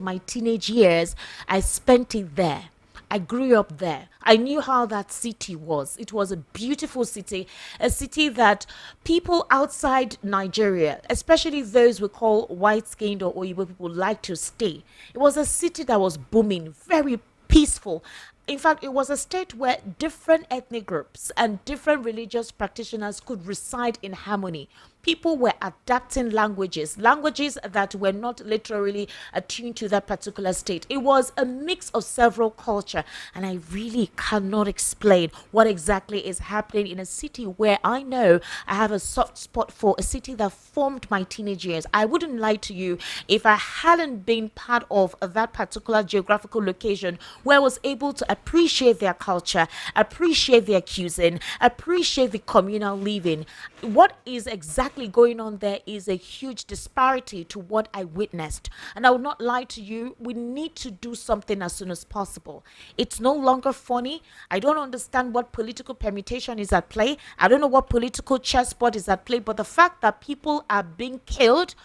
my teenage years, I spent it there. I grew up there. I knew how that city was. It was a beautiful city, a city that people outside Nigeria, especially those we call white skinned or Oyibo people, like to stay. It was a city that was booming, very peaceful. In fact, it was a state where different ethnic groups and different religious practitioners could reside in harmony. People were adapting languages that were not literally attuned to that particular state. It was a mix of several culture, and I really cannot explain what exactly is happening in a city where I know I have a soft spot for, a city that formed my teenage years. I wouldn't lie to you, if I hadn't been part of that particular geographical location where I was able to appreciate their culture, appreciate their cuisine, appreciate the communal living. What is exactly going on there is a huge disparity to what I witnessed. And I will not lie to you, we need to do something as soon as possible. It's no longer funny. I don't understand what political permutation is at play. I don't know what political chessboard is at play, but the fact that people are being killed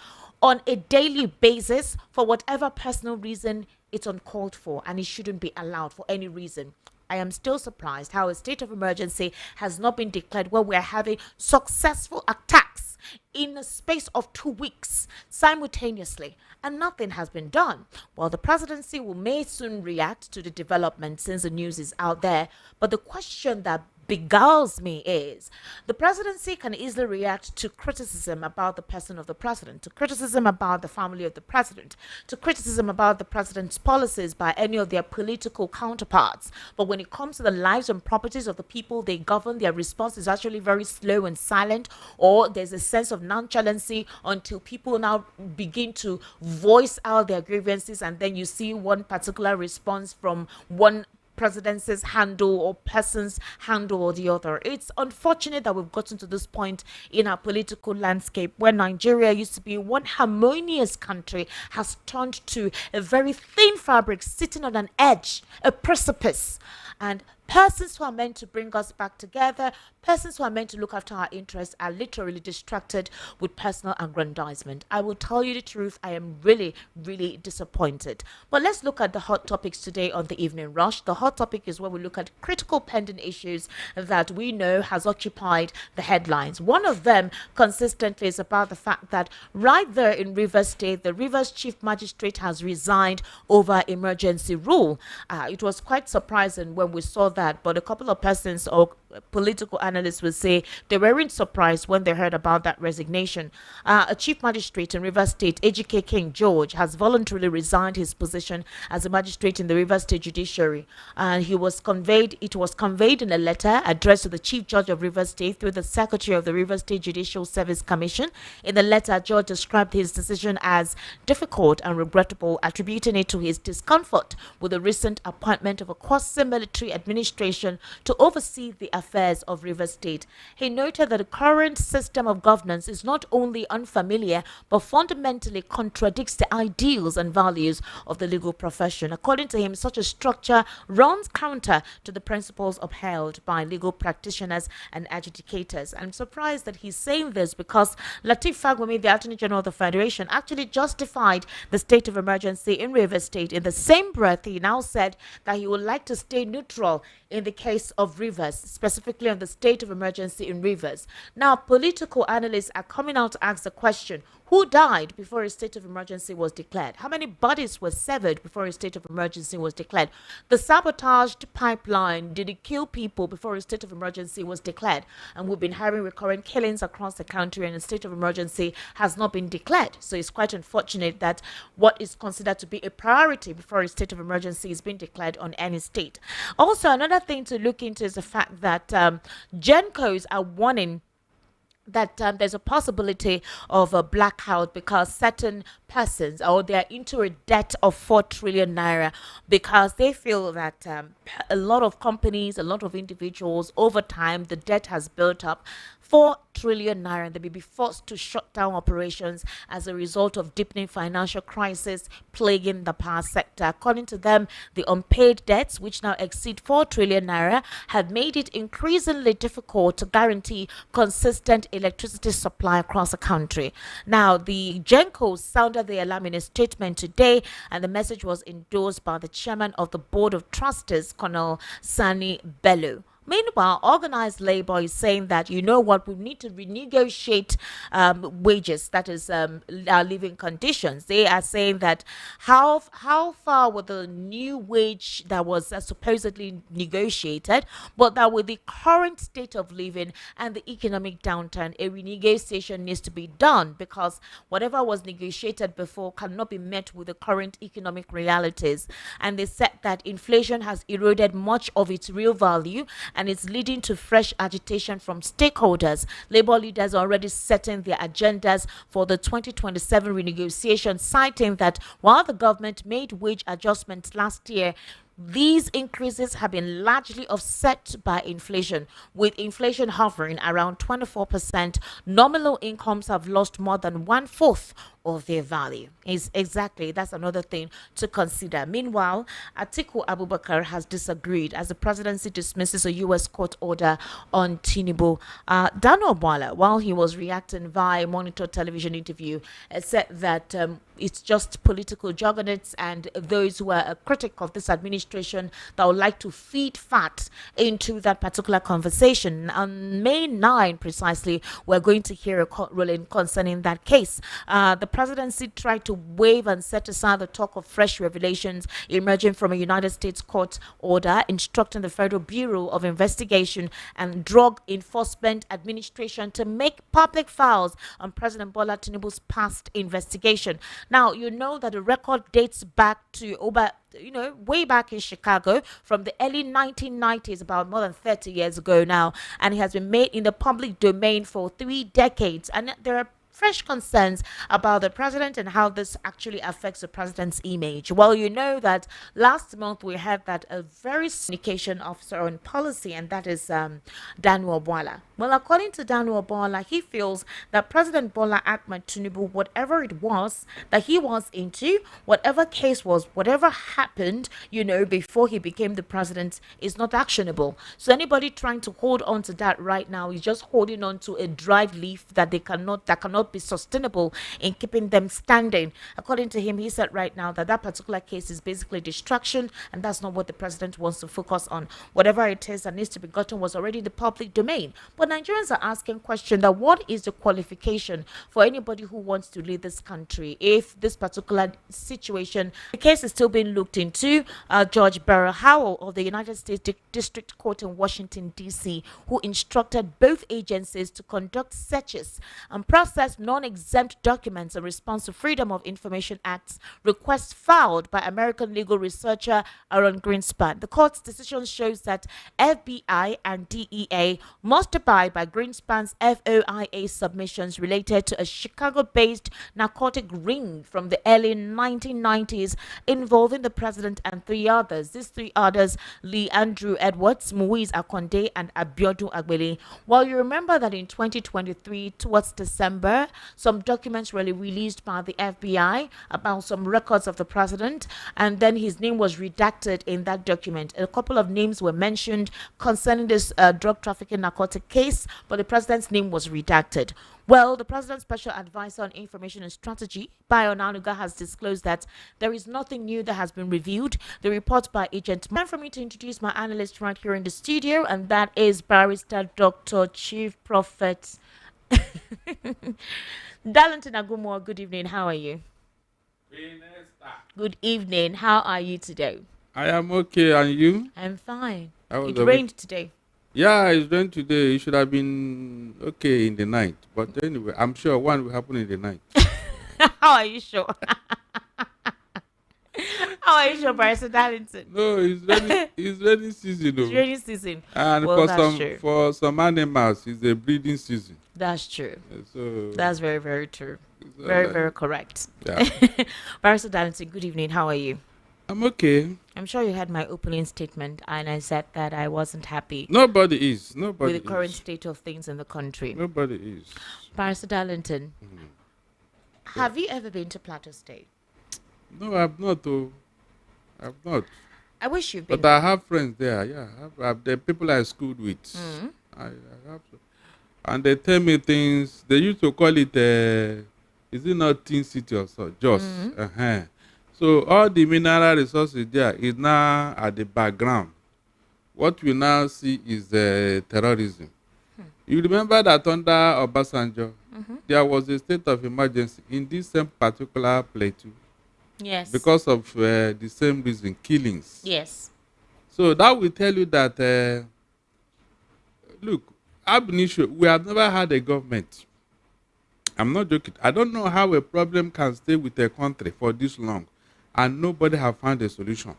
on a daily basis for whatever personal reason, it's uncalled for, and it shouldn't be allowed for any reason. I am still surprised how a state of emergency has not been declared where we are having successful attacks in the space of 2 weeks simultaneously, and nothing has been done. Well, the presidency may soon react to the development since the news is out there, but the question that beguiles me is the presidency can easily react to criticism about the person of the president, to criticism about the family of the president, to criticism about the president's policies by any of their political counterparts. But when it comes to the lives and properties of the people they govern, their response is actually very slow and silent, or there's a sense of nonchalancy until people now begin to voice out their grievances, and then you see one particular response from one presidency's handle or person's handle or the other. It's unfortunate that we've gotten to this point in our political landscape where Nigeria used to be one harmonious country has turned to a very thin fabric sitting on an edge, a precipice. And persons who are meant to bring us back together, persons who are meant to look after our interests, are literally distracted with personal aggrandizement. I will tell you the truth, I am really, really disappointed. But let's look at the hot topics today on the Evening Rush. The hot topic is where we look at critical pending issues that we know has occupied the headlines. One of them consistently is about the fact that right there in Rivers State, the Rivers Chief Magistrate has resigned over emergency rule. It was quite surprising when we saw that, but a couple of persons or political analysts would say they weren't surprised when they heard about that resignation. A chief magistrate in Rivers State, Ejike King George, has voluntarily resigned his position as a magistrate in the Rivers State Judiciary, and it was conveyed in a letter addressed to the Chief Judge of Rivers State through the Secretary of the Rivers State Judicial Service Commission. In the letter, George described his decision as difficult and regrettable, attributing it to his discomfort with the recent appointment of a quasi-military administration to oversee the affairs of Rivers State. He noted that the current system of governance is not only unfamiliar but fundamentally contradicts the ideals and values of the legal profession. According to him, such a structure runs counter to the principles upheld by legal practitioners and adjudicators. I'm surprised that he's saying this because Lateef Fagbemi, the Attorney General of the Federation, actually justified the state of emergency in Rivers State. In the same breath, he now said that he would like to stay neutral in the case of Rivers, specifically on the state of emergency in Rivers. Now, political analysts are coming out to ask the question, who died before a state of emergency was declared? How many bodies were severed before a state of emergency was declared? The sabotaged pipeline, did it kill people before a state of emergency was declared? And we've been having recurrent killings across the country, and a state of emergency has not been declared. So it's quite unfortunate that what is considered to be a priority before a state of emergency is being declared on any state. Also, another thing to look into is the fact that Gencos are warning that there's a possibility of a blackout because certain persons or they're into a debt of 4 trillion naira because they feel that a lot of companies, a lot of individuals over time, the debt has built up. 4 trillion naira, and they may be forced to shut down operations as a result of deepening financial crisis plaguing the power sector. According to them, the unpaid debts, which now exceed 4 trillion naira, have made it increasingly difficult to guarantee consistent electricity supply across the country. Now, the Genco sounded the alarm in a statement today, and the message was endorsed by the chairman of the Board of Trustees, Colonel Sani Bello. Meanwhile, organized labor is saying that, you know what, we need to renegotiate wages, that is, our living conditions. They are saying that how far with the new wage that was supposedly negotiated, but that with the current state of living and the economic downturn, a renegotiation needs to be done, because whatever was negotiated before cannot be met with the current economic realities. And they said that inflation has eroded much of its real value, and it's leading to fresh agitation from stakeholders. Labor leaders are already setting their agendas for the 2027 renegotiation, citing that while the government made wage adjustments last year, these increases have been largely offset by inflation, with inflation hovering around 24%. Nominal incomes have lost more than 1/4 of their value. That's another thing to consider. Meanwhile, Atiku Abubakar has disagreed as the presidency dismisses a U.S. court order on Tinubu. Daniel Bwala, while he was reacting via a Monitor television interview, said that it's just political juggernauts and those who are a critic of this administration that would like to feed fat into that particular conversation. On May 9, precisely, we're going to hear a court ruling concerning that case. The presidency tried to waive and set aside the talk of fresh revelations emerging from a United States court order instructing the Federal Bureau of Investigation and Drug Enforcement Administration to make public files on President Bola Tinubu's past investigation. Now, you know that the record dates back to way back in Chicago from the early 1990s, about more than 30 years ago now, and it has been made in the public domain for 3 decades. And there are fresh concerns about the president and how this actually affects the president's image. Well, you know that last month we had that a very communication officer on policy, and that is Daniel Bwala. Well, according to Daniel Bwala, he feels that President Bola Ahmed Tinubu, whatever it was that he was into, whatever case was, whatever happened, before he became the president, is not actionable. So anybody trying to hold on to that right now is just holding on to a dried leaf that cannot be sustainable in keeping them standing. According to him, he said right now that particular case is basically distraction, and that's not what the president wants to focus on. Whatever it is that needs to be gotten was already in the public domain. But Nigerians are asking question that what is the qualification for anybody who wants to lead this country if this particular situation, the case is still being looked into. Judge Beryl Howell of the United States District Court in Washington, D.C., who instructed both agencies to conduct searches and process non-exempt documents in response to Freedom of Information Act's request filed by American legal researcher Aaron Greenspan. The court's decision shows that FBI and DEA must abide by Greenspan's FOIA submissions related to a Chicago-based narcotic ring from the early 1990s involving the president and 3 others. These 3 others, Lee Andrew Edwards, Muiz Akonde, and Abiodun Agbele. While you remember that in 2023, towards December, some documents were released by the FBI about some records of the president, and then his name was redacted in that document. A couple of names were mentioned concerning this drug trafficking narcotic case, but the president's name was redacted. Well, the president's special advisor on information and strategy, Bayo Nanuga, has disclosed that there is nothing new that has been revealed. The report by Agent. Time for me to introduce my analyst right here in the studio, and that is Barrister Dr. Chief Prophet Darlington Agumo. Good evening. How are you? Good evening. How are you today? I am okay, and you? I'm fine. It rained today. Yeah, it rained today. It should have been okay in the night. But anyway, I'm sure one will happen in the night. How are you sure? How are you sure, Barrister Darlington? No, it's rainy season. It's rainy season. And well, for some animals, it's a breeding season. That's true. So that's very, very true. Very, very correct. Yeah. Barrister Darlington, good evening. How are you? I'm okay. I'm sure you had my opening statement, and I said that I wasn't happy Nobody is. with Nobody the current is. state of things in the country. Nobody is. Barrister Darlington, Yeah. have you ever been to Plateau State? No, I've not. Oh, I've not. I wish you've But been. I have friends there. Yeah, I have the people I schooled with. I have. And they tell me things. They used to call it. Is it not Teen City or so? Just. So all the mineral resources there is now at the background. What we now see is terrorism. You remember that under Obasanjo, there was a state of emergency in this same particular Plateau Yes. because of the same reason, killings. Yes. So that will tell you that, look, ab initio, we have never had a government. I'm not joking. I don't know how a problem can stay with a country for this long and nobody have found a solution.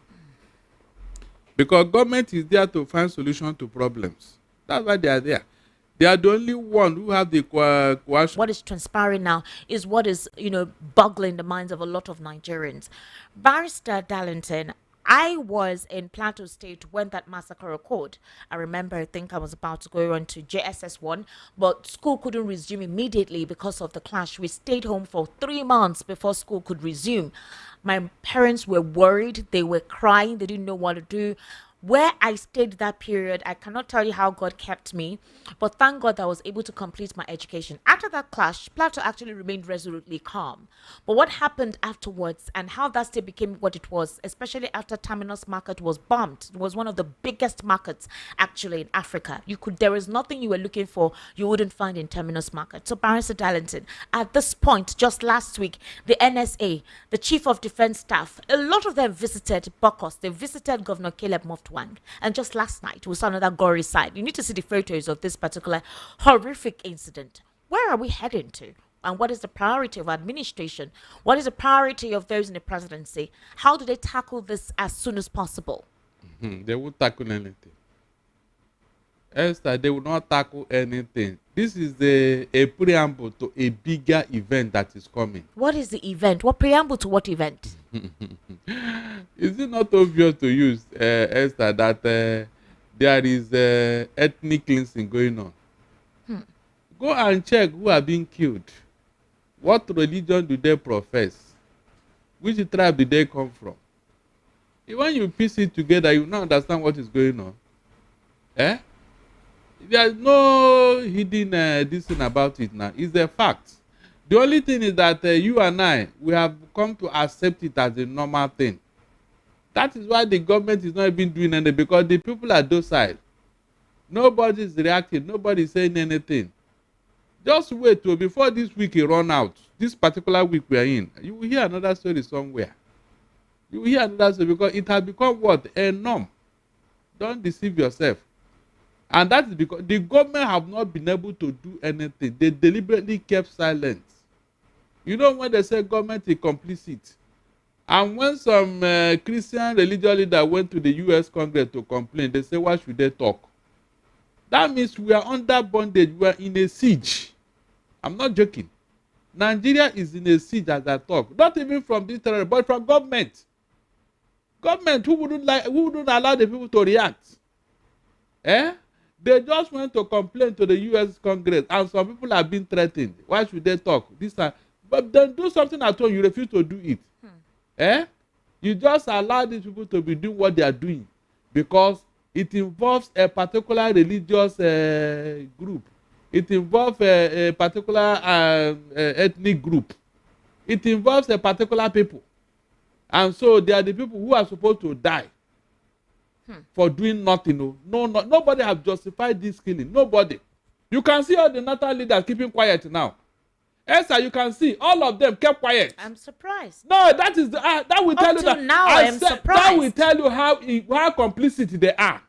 Because government is there to find solution to problems. That's why they are there. They are the only one who have the coercion. What is transpiring now is what is, boggling the minds of a lot of Nigerians. Barrister Darlington, I was in Plateau State when that massacre occurred. I remember, I think I was about to go on to JSS1, but school couldn't resume immediately because of the clash. We stayed home for 3 months before school could resume. My parents were worried. They were crying. They didn't know what to do. Where I stayed that period, I cannot tell you how God kept me, but thank God that I was able to complete my education. After that clash, Plateau actually remained resolutely calm. But what happened afterwards and how that state became what it was, especially after Terminus Market was bombed, it was one of the biggest markets actually in Africa. There is nothing you were looking for you wouldn't find in Terminus Market. So Barrister Darlington, at this point, just last week, the NSA, the Chief of Defense Staff, a lot of them visited Bokos. They visited Governor Caleb Muftwang. And just last night, we saw another gory side. You need to see the photos of this particular horrific incident. Where are we heading to? And what is the priority of administration? What is the priority of those in the presidency? How do they tackle this as soon as possible? They won't tackle anything. Esther, they will not tackle anything. This is a preamble to a bigger event that is coming. What is the event? What preamble to what event? Is it not obvious to use, Esther, that there is ethnic cleansing going on? Go and check who are being killed. What religion do they profess? Which tribe did they come from? When you piece it together, you now understand what is going on. There's no hidden this thing about it now. It's a fact. The only thing is that you and I, we have come to accept it as a normal thing. That is why the government is not even doing anything, because the people are docile. Nobody is reacting. Nobody is saying anything. Just wait till before this week run out. This particular week we are in, you will hear another story somewhere. You will hear another story because it has become what? A norm. Don't deceive yourself. And that is because the government have not been able to do anything. They deliberately kept silent. You know, when they say government is complicit, and when some Christian religious leader went to the US Congress to complain, they say, why should they talk? That means we are under bondage. We are in a siege. I'm not joking. Nigeria is in a siege as I talk. Not even from this terror, but from government. Government who wouldn't allow the people to react. They just went to complain to the US Congress, and some people have been threatened. Why should they talk? This time, but then do something at all. You refuse to do it. You just allow these people to be doing what they are doing because it involves a particular religious group. It involves a particular ethnic group. It involves a particular people. And so they are the people who are supposed to die for doing nothing. Nobody have justified this killing. Nobody. You can see all the national leaders keeping quiet now. Esther, you can see all of them kept quiet. I'm surprised. No, that is that will tell you that. Now I am surprised. That will tell you how complicit they are.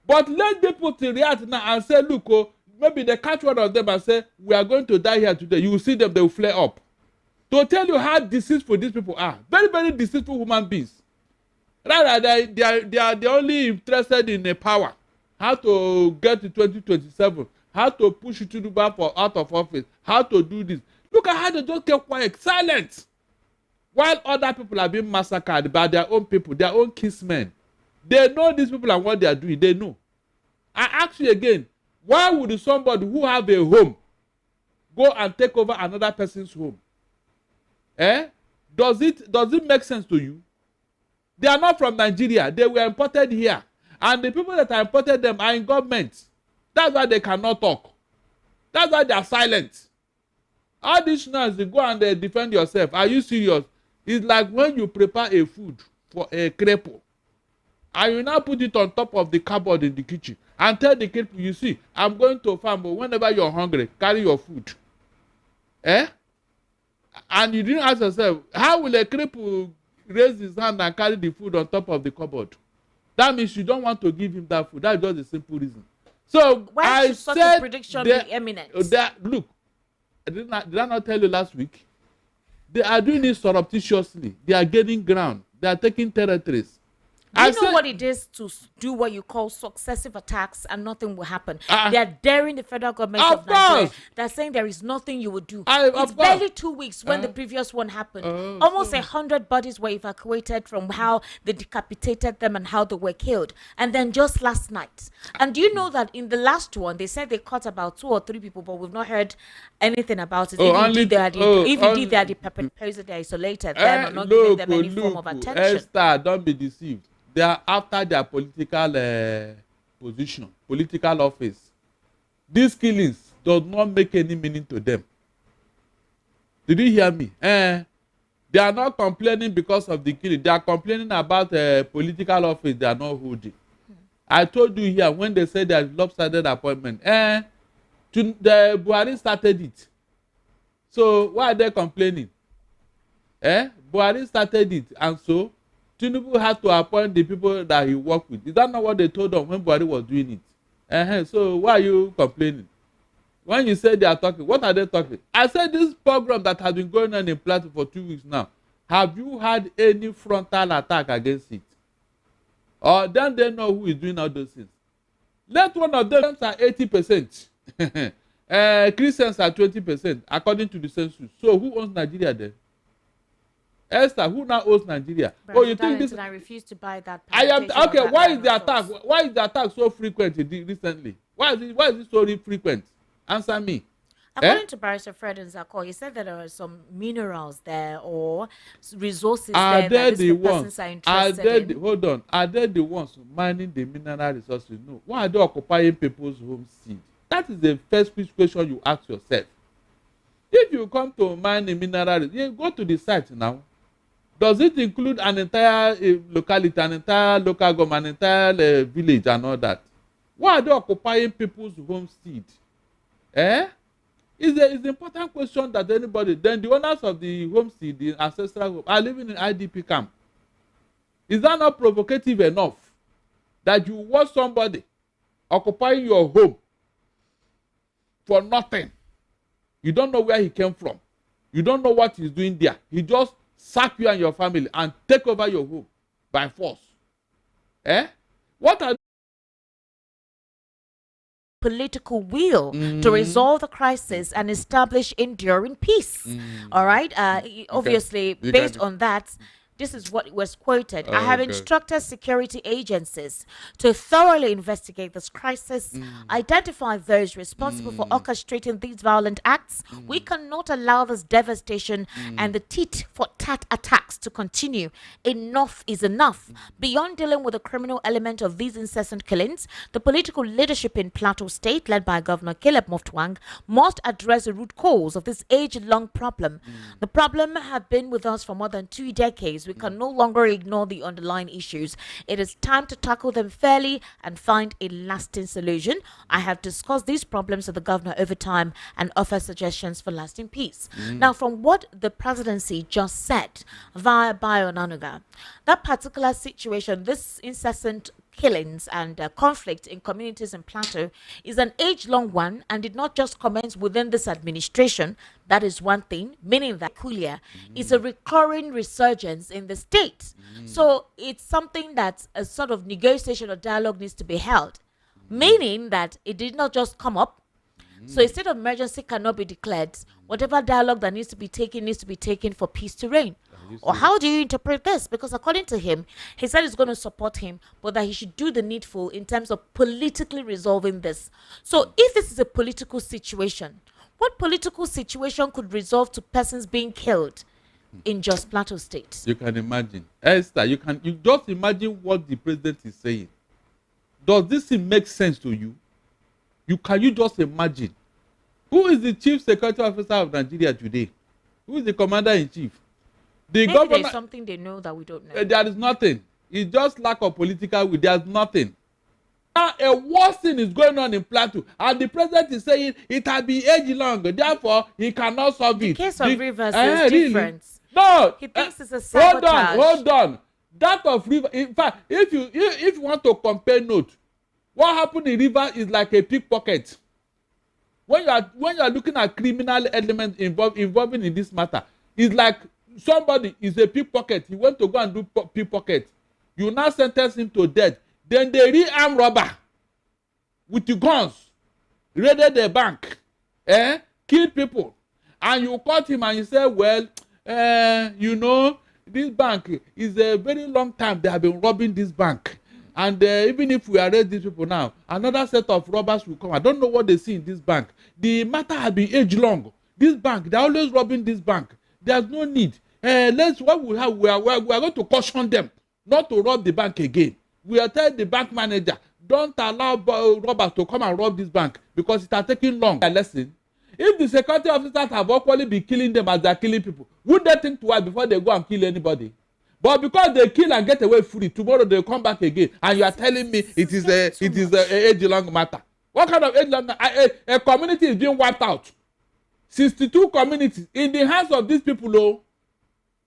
But let people to react now and say, look, maybe they catch one of them and say, we are going to die here today. You will see them, they will flare up. To tell you how deceitful these people are. Very, very deceitful human beings. Rather, they are only interested in the power. How to get to 2027. How to push Tinubu out of office. How to do this. Look at how they just kept quiet. Silent. While other people are being massacred by their own people, their own kinsmen. They know these people and what they are doing. They know. I ask you again, why would somebody who have a home go and take over another person's home? Does it make sense to you? They are not from Nigeria. They were imported here. And the people that are imported them are in government. That's why they cannot talk. That's why they are silent. All these noise, you go and defend yourself. Are you serious? It's like when you prepare a food for a cripple, and you now put it on top of the cupboard in the kitchen and tell the cripple, you see, I'm going to farm, but whenever you're hungry, carry your food. And you didn't ask yourself, how will a cripple raise his hand and carry the food on top of the cupboard? That means you don't want to give him that food. That's just a simple reason. So why should such a prediction be eminent? Look, did I not tell you last week? They are doing it surreptitiously. They are gaining ground. They are taking territories. Do you know what it is to do what you call successive attacks and nothing will happen? They are daring the federal government of Nigeria. They're saying there is nothing you would do. It's barely 2 weeks when the previous one happened. Almost 100 bodies were evacuated from how they decapitated them and how they were killed. And then just last night. And do you know that in the last one, they said they caught about 2 or 3 people, but we've not heard anything about it. Even indeed they are the perpetrators, they are isolated. They're not giving them any form of attention. Esther, don't be deceived. They are after their political position, political office. These killings does not make any meaning to them. Did you hear me? They are not complaining because of the killing. They are complaining about political office they are not holding. I told you here when they said there's lopsided appointment. The Buhari started it. So why are they complaining? Buhari started it, and so Tinubu had to appoint the people that he worked with. Is that not what they told them when Buhari was doing it? So why are you complaining? When you say they are talking, what are they talking? I said this program that has been going on in Plateau for 2 weeks now. Have you had any frontal attack against it? Or then they know who is doing all those things. Let one of them are 80%. Christians are 20%, according to the census. So who owns Nigeria then? Esther, who now owns Nigeria? But you think this? I refuse to buy that. I am okay. Why is the attack? Why is the attack so frequent recently? Why is it so frequent? Answer me. According to Barrister Fred Nzako, he said that there are some minerals there or resources there that these persons are interested in. Hold on. Are they the ones mining the mineral resources? No. Why are they occupying people's home seed? That is the first question you ask yourself. If you come to mine the mineral, you go to the site now. Does it include an entire locality, an entire local government, an entire village and all that? Why are they occupying people's home seed? It's an important question that anybody, then the owners of the home seed, the ancestral home, are living in IDP camp. Is that not provocative enough that you watch somebody occupying your home for nothing? You don't know where he came from. You don't know what he's doing there. He just sack you and your family and take over your home by force. What are political will to resolve the crisis and establish enduring peace? All right. Obviously, based on that, this is what was quoted. I have instructed security agencies to thoroughly investigate this crisis, identify those responsible for orchestrating these violent acts. We cannot allow this devastation and the tit-for-tat attacks to continue. Enough is enough. Beyond dealing with the criminal element of these incessant killings, the political leadership in Plateau State, led by Governor Caleb Mutfwang, must address the root cause of this age-long problem. The problem has been with us for more than 2 decades. We can no longer ignore the underlying issues. It is time to tackle them fairly and find a lasting solution. I have discussed these problems with the governor over time and offer suggestions for lasting peace. Now, from what the presidency just said via Bayo Nanuga, that particular situation, this incessant killings and conflict in communities in Plateau is an age-long one and did not just commence within this administration. That is one thing, meaning that Kulia is a recurring resurgence in the state. So it's something that a sort of negotiation or dialogue needs to be held, meaning that it did not just come up. So a state of emergency cannot be declared. Whatever dialogue that needs to be taken for peace to reign. Or how do you interpret this? Because according to him, he said he's going to support him, but that he should do the needful in terms of politically resolving this. So if this is a political situation, what political situation could resolve to persons being killed in just Plateau State? You can imagine. Esther, you just imagine what the president is saying. Does this thing make sense to you? Can you just imagine? Who is the chief security officer of Nigeria today? Who is the commander-in-chief? Maybe there's something they know that we don't know. There is nothing. It's just lack of political will. There's nothing. Now, a worse thing is going on in Plateau, and the president is saying it has been age long, therefore he cannot solve it. The case of Rivers is different. No, he thinks it's a sabotage. Hold on. That of River, in fact, if you want to compare note, what happened in River is like a pickpocket. When you are looking at criminal elements involving in this matter, it's like somebody is a pickpocket. He went to go and do pickpocket. You now sentence him to death. Then they re-arm robber with the guns, raided the bank, killed people, and you caught him and you say, well, this bank is a very long time they have been robbing this bank, and even if we arrest these people now, another set of robbers will come. I don't know what they see in this bank. The matter has been age long. This bank, they're always robbing this bank. There's no need. What we have, we are going to caution them not to rob the bank again. We are telling the bank manager, don't allow robbers to come and rob this bank because it has taken long. A lesson. If the security officers have actually been killing them as they are killing people, would they think twice before they go and kill anybody? But because they kill and get away free, tomorrow they come back again, and you are telling me it is a age-long matter. What kind of age-long? A community is being wiped out. 62 communities in the hands of these people,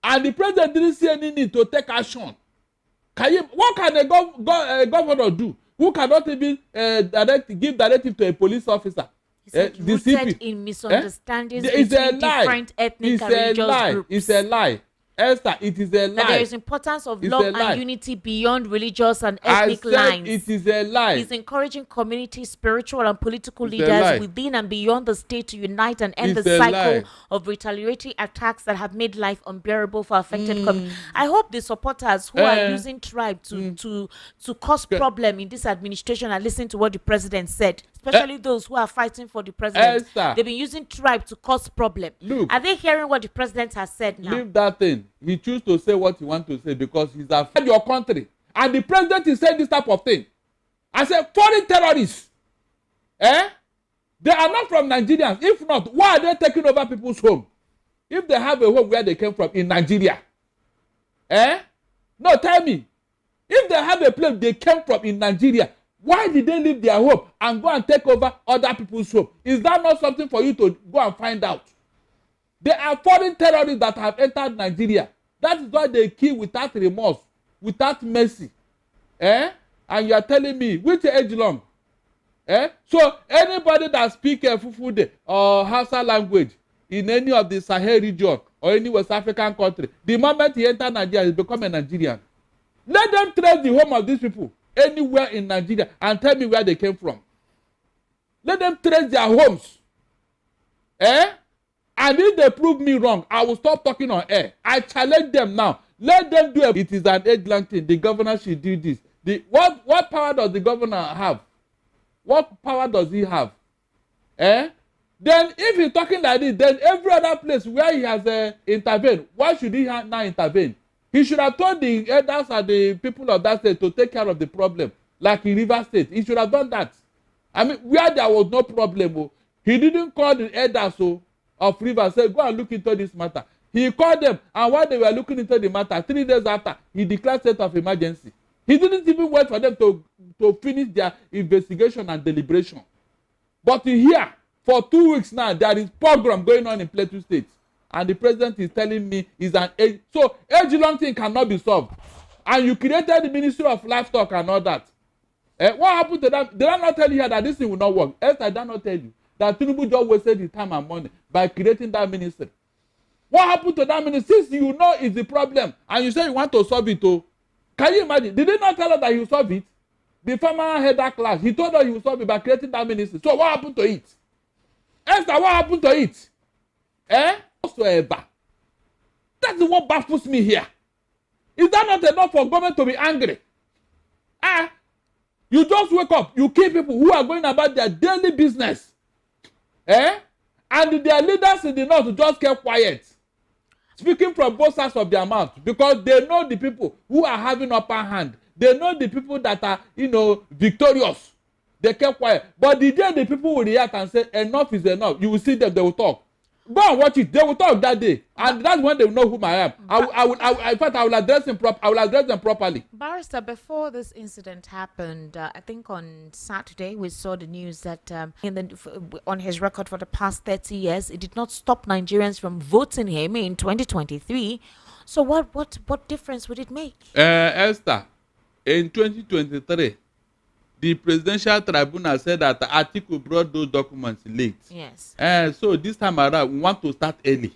and the president didn't see any need to take action. What can a governor do who cannot even give directive to a police officer? Rooted in misunderstandings between different ethnic and religious groups. It's a lie. Esther, it is a lie. That there is importance of love and unity beyond religious and ethnic lines. It is a lie. He's encouraging community, spiritual and political leaders within and beyond the state to unite and end the cycle of retaliatory attacks that have made life unbearable for affected communities. I hope the supporters who are using tribe to cause problem in this administration and listen to what the president said, especially those who are fighting for the president. Esther, they've been using tribe to cause problem. Look, are they hearing what the president has said now? Leave that thing. He choose to say what he want to say because he's afraid your country. And the president is saying this type of thing. I said, foreign terrorists. They are not from Nigerians. If not, why are they taking over people's home? If they have a home where they came from in Nigeria. No, tell me. If they have a place they came from in Nigeria, why did they leave their home and go and take over other people's home? Is that not something for you to go and find out? There are foreign terrorists that have entered Nigeria. That is why they kill without remorse, without mercy. And you are telling me, which age long? So anybody that speaks Fufude or Hausa language in any of the Sahel region or any West African country, the moment he enters Nigeria, he becomes a Nigerian. Let them trace the home of these people anywhere in Nigeria and tell me where they came from. Let them trace their homes. And if they prove me wrong, I will stop talking on air. I challenge them now. Let them do it. It is an age-long thing. The governor should do this. What power does the governor have? What power does he have? Then if he's talking like this, then every other place where he has intervened, why should he now intervene? He should have told the elders and the people of that state to take care of the problem, like in River State. He should have done that. I mean, where there was no problem, he didn't call the elders of River, say, go and look into this matter. He called them, and while they were looking into the matter, 3 days after, he declared state of emergency. He didn't even wait for them to finish their investigation and deliberation. But here, for 2 weeks now, there is pogrom going on in Plateau State. And the president is telling me is an age. So, age-long thing cannot be solved. And you created the Ministry of Livestock and all that. What happened to them? Did I not tell you here that this thing will not work? Else I did not tell you that Tinubu just wasted his time and money by creating that ministry. What happened to that ministry? Since you know it's the problem and you say you want to solve it, can you imagine? Did he not tell us that he will solve it? The farmer had that class. He told us he will solve it by creating that ministry. So what happened to it? Esther, what happened to it? Whatsoever That is what baffles me here. Is that not enough for government to be angry? Ah, you just wake up, you kill people who are going about their daily business. And their leaders in the north just kept quiet, speaking from both sides of their mouth, because they know the people who are having upper hand. They know the people that are, victorious. They kept quiet. But the day the people will react and say enough is enough, you will see them, they will talk. Go and watch it. They will talk that day, and that's when they will know whom I am. In fact, I will address them properly. Barrister, before this incident happened, I think on Saturday we saw the news that on his record for the past 30 years, it did not stop Nigerians from voting him in 2023. So what difference would it make? Esther, in 2023, the presidential tribunal said that Atiku brought those documents late. Yes. So this time around, we want to start early.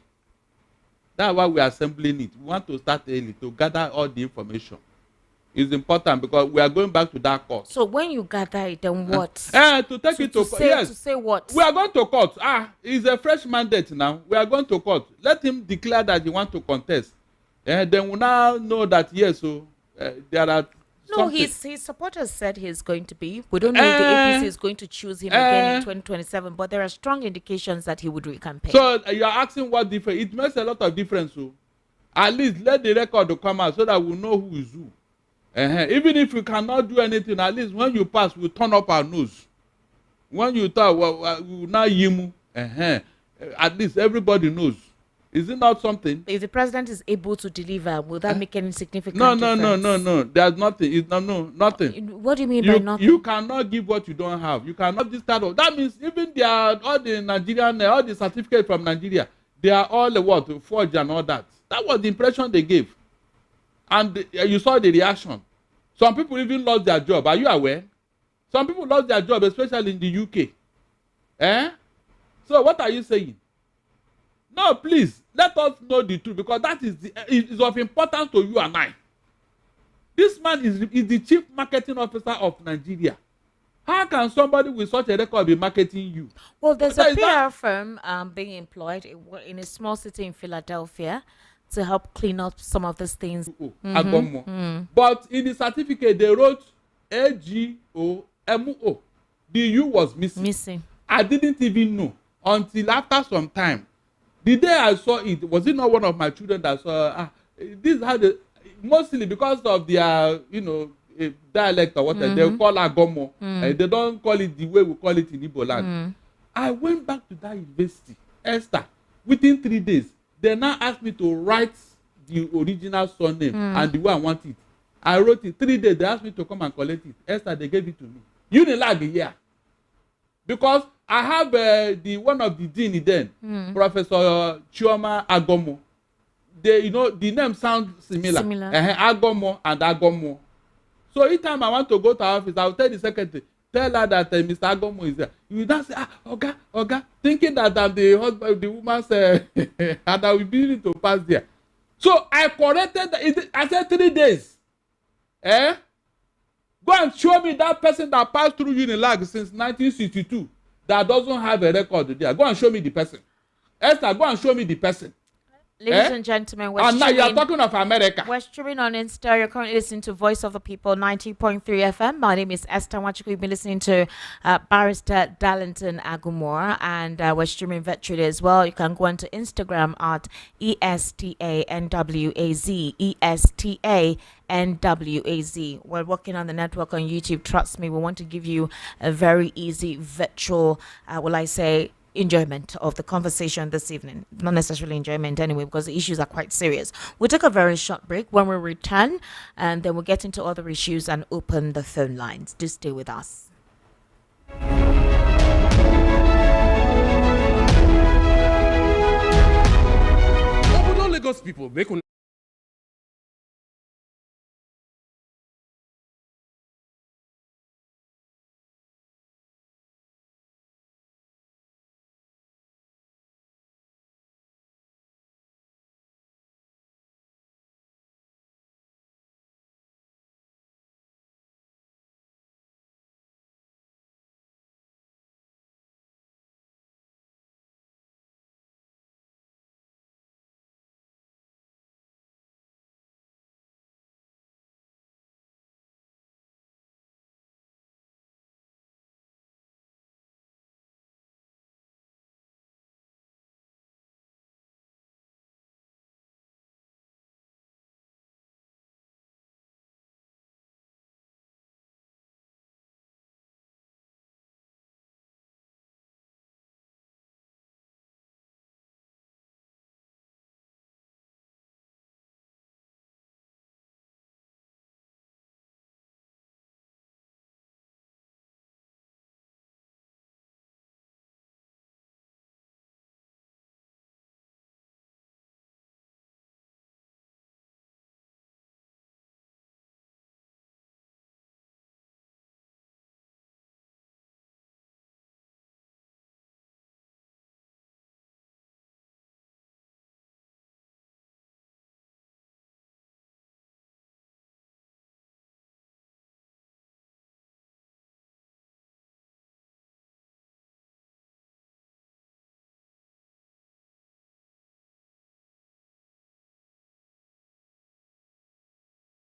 That's why we are assembling it. We want to start early to gather all the information. It's important because we are going back to that court. So when you gather it, then what? To take it to court. Yes. To say what? We are going to court. It's a fresh mandate now. We are going to court. Let him declare that he wants to contest. Then we now know that yes, so there are. No, his supporters said he's going to be. We don't know if the APC is going to choose him again in 2027, but there are strong indications that he would recampaign. So you are asking what difference? It makes a lot of difference. So at least let the record come out so that we know who is who. Even if you cannot do anything, at least when you pass, we turn up our nose. When you talk, we will not yimu. At least everybody knows. Is it not something? If the president is able to deliver, will that make any significant difference? No. There's nothing. It's nothing. What do you mean by nothing? You cannot give what you don't have. You cannot this kind of. That means even all the Nigerian, all the certificates from Nigeria, they are all forged and all that. That was the impression they gave, and you saw the reaction. Some people even lost their job. Are you aware? Some people lost their job, especially in the UK. So what are you saying? No, please, let us know the truth, because that is of importance to you and I. This man is the chief marketing officer of Nigeria. How can somebody with such a record be marketing you? Well, there's a PR firm being employed in a small city in Philadelphia to help clean up some of these things. But in the certificate, they wrote AGOMO. The U was missing. I didn't even know until after some time. The day I saw it, was it not one of my children that saw this had mostly because of their dialect or whatever, they call Agomo. They don't call it the way we call it in Igbo land. I went back to that university, Esther, within 3 days. They now asked me to write the original surname and the way I want it. I wrote it. 3 days, they asked me to come and collect it. Esther, they gave it to me. Unilag, yeah. Because I have one of the dean then, Professor Chioma Agomo. The name sounds similar. Agomo and Agomo. So each time I want to go to our office, I will tell the secretary, tell her that Mr. Agomo is there. You will not say, Oga, thinking that I'm the husband, the woman said, and I will be able to pass there. So I corrected it. I said 3 days. Go and show me that person that passed through Unilag since 1962 that doesn't have a record there. Go and show me the person. Esther, go and show me the person. Ladies and gentlemen, and now you are talking of America. We're streaming on Insta. You're currently listening to Voice of the People 90.3 FM. My name is Esther Wachiku. You've been listening to Barrister Darlington Agumora, and we're streaming virtually as well. You can go onto Instagram at ESTANWAZ. ESTANWAZ. We're working on the network on YouTube. Trust me, we want to give you a very easy virtual, enjoyment of the conversation this evening. Not necessarily enjoyment anyway, because the issues are quite serious. We'll take a very short break. When we return, and then we'll get into other issues and open the phone lines. Do stay with us. Lagos people, make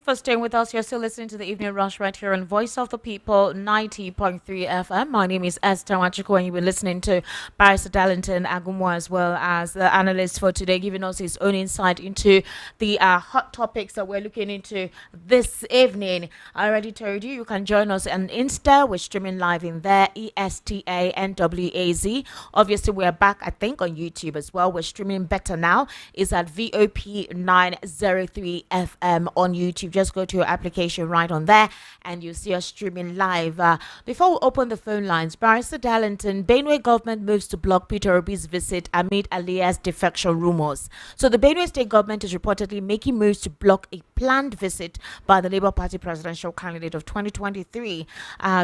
For staying with us, you're still listening to the Evening Rush right here on Voice of the People 90.3 FM. My name is Esther Wachiko, and you've been listening to Barrister Darlington Agumwa, as well as the analyst for today, giving us his own insight into the hot topics that we're looking into this evening. I already told you can join us on Insta. We're streaming live in there, ESTANWAZ. Obviously, we're back, I think, on YouTube as well. We're streaming better now. It's at VOP 903 FM on YouTube. Just go to your application right on there and you see us streaming live. Before we open the phone lines, Barrister Darlington, Benue government moves to block Peter Obi's visit amid Alia's defection rumors. So the Benue state government is reportedly making moves to block a planned visit by the Labour Party presidential candidate of 2023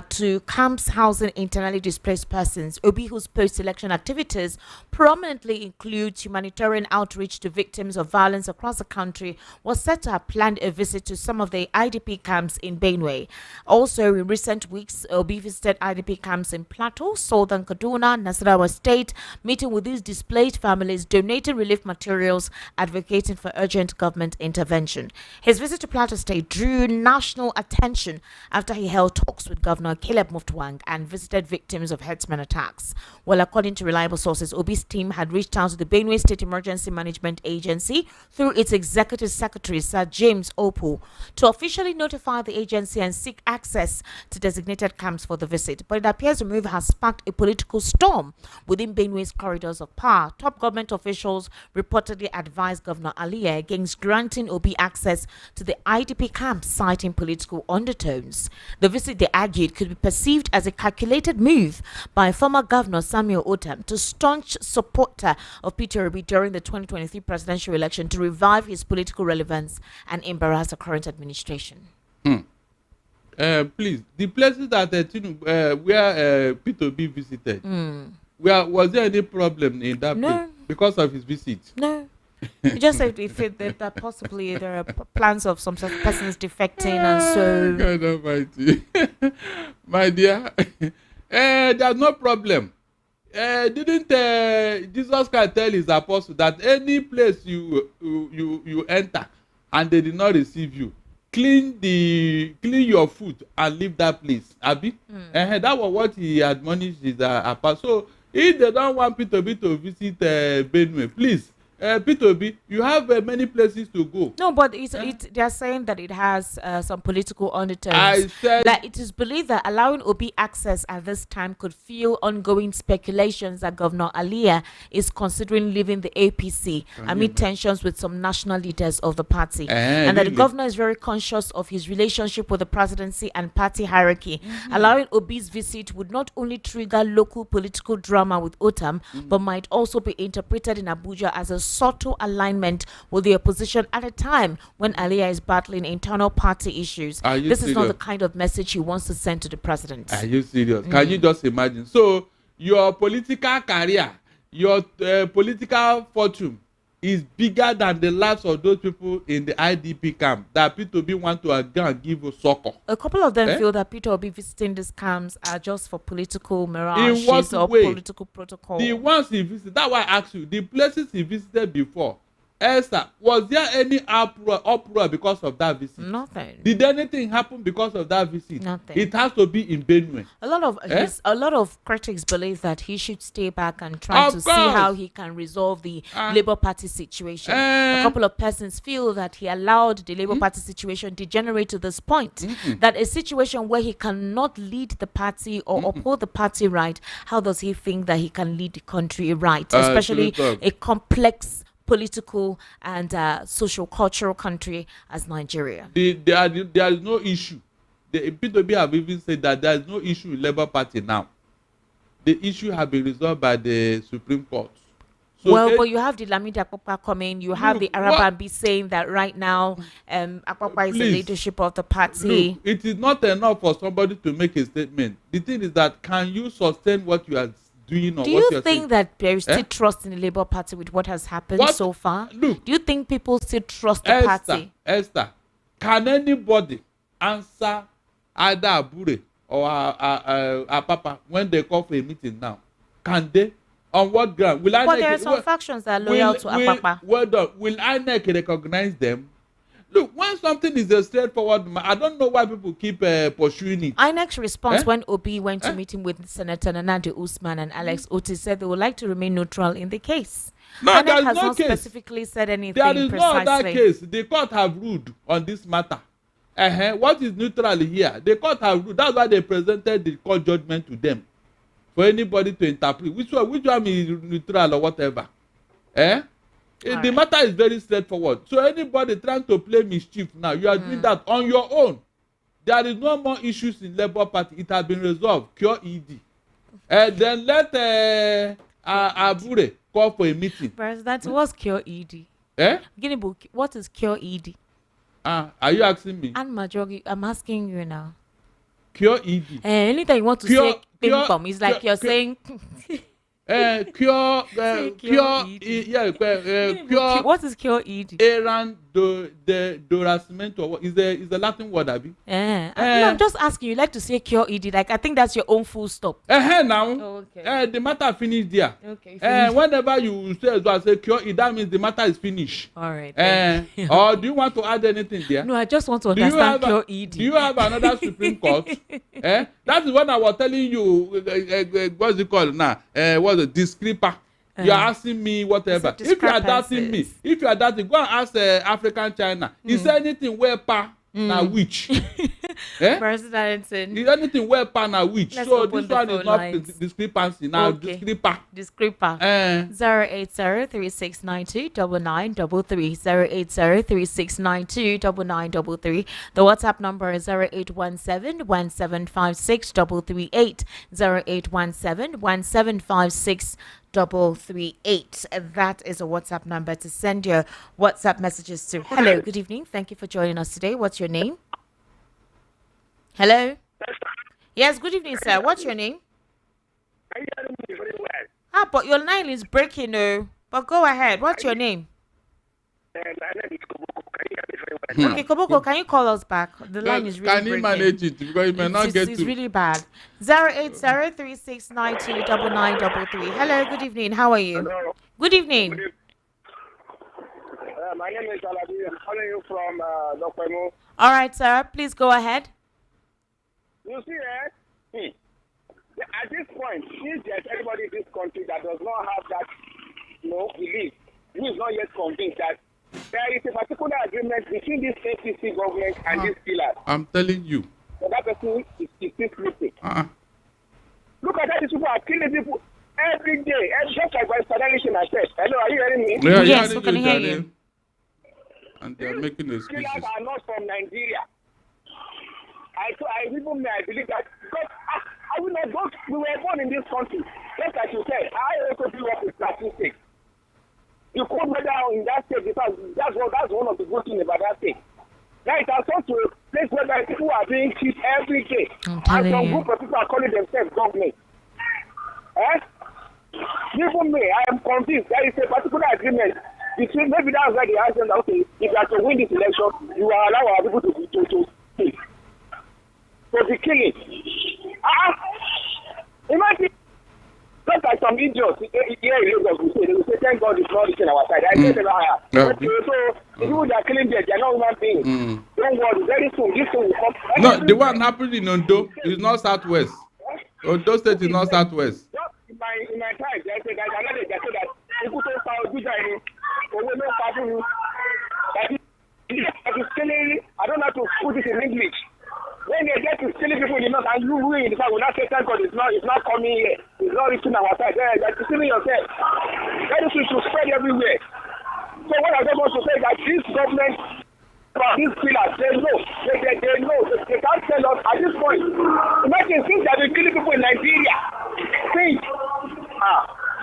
to camps housing internally displaced persons. Obi, whose post-election activities prominently include humanitarian outreach to victims of violence across the country, was set to have planned a visit to some of the IDP camps in Benue. Also, in recent weeks, Obi visited IDP camps in Plateau, Southern Kaduna, Nasarawa State, meeting with these displaced families, donating relief materials, advocating for urgent government intervention. His visit to Plateau State drew national attention after he held talks with Governor Caleb Muftwang and visited victims of herdsmen attacks. Well, according to reliable sources, Obi's team had reached out to the Benue State Emergency Management Agency through its executive secretary, Sir James Opu, to officially notify the agency and seek access to designated camps for the visit. But it appears the move has sparked a political storm within Benue's corridors of power. Top government officials reportedly advised Governor Alia against granting Obi access to the IDP camps, citing political undertones. The visit, they argued, could be perceived as a calculated move by former Governor Samuel Otam to staunch supporter of Peter Obi during the 2023 presidential election to revive his political relevance and embarrass the current administration. Please, the places that Tinubu, where Peter Obi visited, was there any problem in that place because of his visit? No. You just said that possibly there are plans of some sort of persons defecting, and so. God Almighty, my dear, there's no problem. Didn't Jesus Christ tell his apostles that any place you enter and they did not receive you, clean your food and leave that place, Abi? That was what he admonished his apostles. So if they don't want Peter Obi to visit Benue, please. Peter Obi, you have many places to go. No, but they are saying that it has some political undertones. I said that it is believed that allowing Obi access at this time could fuel ongoing speculations that Governor Alia is considering leaving the APC amid tensions with some national leaders of the party, and that the governor is very conscious of his relationship with the presidency and party hierarchy. Allowing Obi's visit would not only trigger local political drama with Otam, but might also be interpreted in Abuja as a subtle alignment with the opposition at a time when Alia is battling internal party issues. This is not the kind of message he wants to send to the president. Are you serious? Can you just imagine? So your political career, your political fortune is bigger than the lives of those people in the IDP camp that Peter Obi want to go and give a succor. A couple of them feel that Peter Obi visiting these camps are just for political mirage or way? Political protocol. The ones he visited, that's why I asked you, the places he visited before, Esther, was there any uproar because of that visit? Nothing. Did anything happen because of that visit? Nothing. It has to be in Benue. A lot of critics believe that he should stay back and try to see how he can resolve the Labour Party situation. A couple of persons feel that he allowed the Labour Party situation degenerate to this point, that a situation where he cannot lead the party or uphold the party right, how does he think that he can lead the country right, especially a complex political and social cultural country as Nigeria? There is no issue. The P2B have even said that there is no issue in Labour Party now. The issue has been resolved by the Supreme Court. So but you have the Lamidi Akpokpa coming. You have the Arabambi saying that right now Akpokpa is the leadership of the party. Look, it is not enough for somebody to make a statement. The thing is that can you sustain what you are doing, or do you think that there is still trust in the Labour Party with what has happened so far? Look, do you think people still trust the party? Esther, can anybody answer either Abure or a Papa when they call for a meeting now? Can they? On what ground? But there are some factions that are loyal to Apapa. Well done. Will INEC recognize them? Look, when something is a straightforward, I don't know why people keep pursuing it. INEC's response Eh? when Obi went to meeting with Senator Nanado Usman and Alex Otis said they would like to remain neutral in the case. No, INEC there is has no not case. specifically said anything There is precisely. no other case. The court have ruled on this matter. What is neutral here? The court have ruled. That's why they presented the court judgment to them. For anybody to interpret. Which one is neutral or whatever. The matter is very straightforward. So anybody trying to play mischief now, you are doing that on your own. There is no more issues in Labour Party. It has been resolved. Cure ED. Then let Abure call for a meeting. President, what's Cure ED? Guinea, what is Cure ED? Are you asking me? And Majogi, I'm asking you now. Cure ED. Anything you want to say, ping pong, it's like you're saying. Cure. What is Cure ED? Errand dorassement or what is the Latin word, Abi? No, I'm just asking. You like to say Cure ED? Like I think that's your own full stop. Now. Oh, okay. The matter finished there. Okay. Whenever you say Cure ED, that means the matter is finished. All right. Or do you want to add anything there? No, I just want to understand Cure ED. Do you have another Supreme Court? That is what I was telling you. What's it called now? What's the discrepa? You are asking me whatever. If you are doubting me, go and ask African China. Is there anything where pa na which? President, is anything where pa na which? So this one is not discrepancy now. Okay. Discrepa. 08036929933 08036929933. The WhatsApp number is 0817175638 0817175638. 338. That is a WhatsApp number to send your WhatsApp messages to. Hello, good evening. Thank you for joining us today. What's your name? Hello? Yes, good evening, sir. What's your name? But your line is breaking, but go ahead. What's your name? Okay, Koboko, can you call us back? The line is really breaking. Can you manage it? Because you may not get It's really bad. 08036929933. Hello, good evening. How are you? Hello. Good evening. My name is Alabi. I'm calling you from Dokwemo. All right, sir. Please go ahead. You see, at this point, since there's anybody in this country that does not have that, belief, who is not yet convinced that there is a particular agreement between this APC government and these pillars. I'm telling you. So that person is still sleeping. Look at how these people are killing people every day. And just like my journalist I said. Hello, are you hearing me? Yeah, yes, we can hear you. And they are making excuses. Killers are not from Nigeria. I believe that because I will not go. We were born in this country. Just like you said, I also grew up with statistics. You could weather in that state because that's one of the good things about that state. Now it has come to a place where people are being killed every day. And some group of people are calling themselves government. Even me, I am convinced there is a particular agreement between, maybe that's why they ask them that, okay, if you are to win this election, you will allow our people to kill. To be killing. Imagine, just like some idiots here in Lagos will say, thank God it's not reaching our side. I say never higher. Okay, so the people that are killing them, they are not human beings. Don't worry, very soon this thing will come. No, the one happened in Ondo is not southwest. Ondo State is not southwest. In my time, they say that people don't follow good idea. But we don't follow that is killing. I don't know how to put it in English. When they get to killing people in the north and you in the south will not say thank God it's not coming here. It's not reaching our side. They're deceiving yourself. That is to spread everywhere. So what I just want to say is that this government these pillars, they know. They can't tell us at this point. Imagine things that will killing people in Nigeria. Think.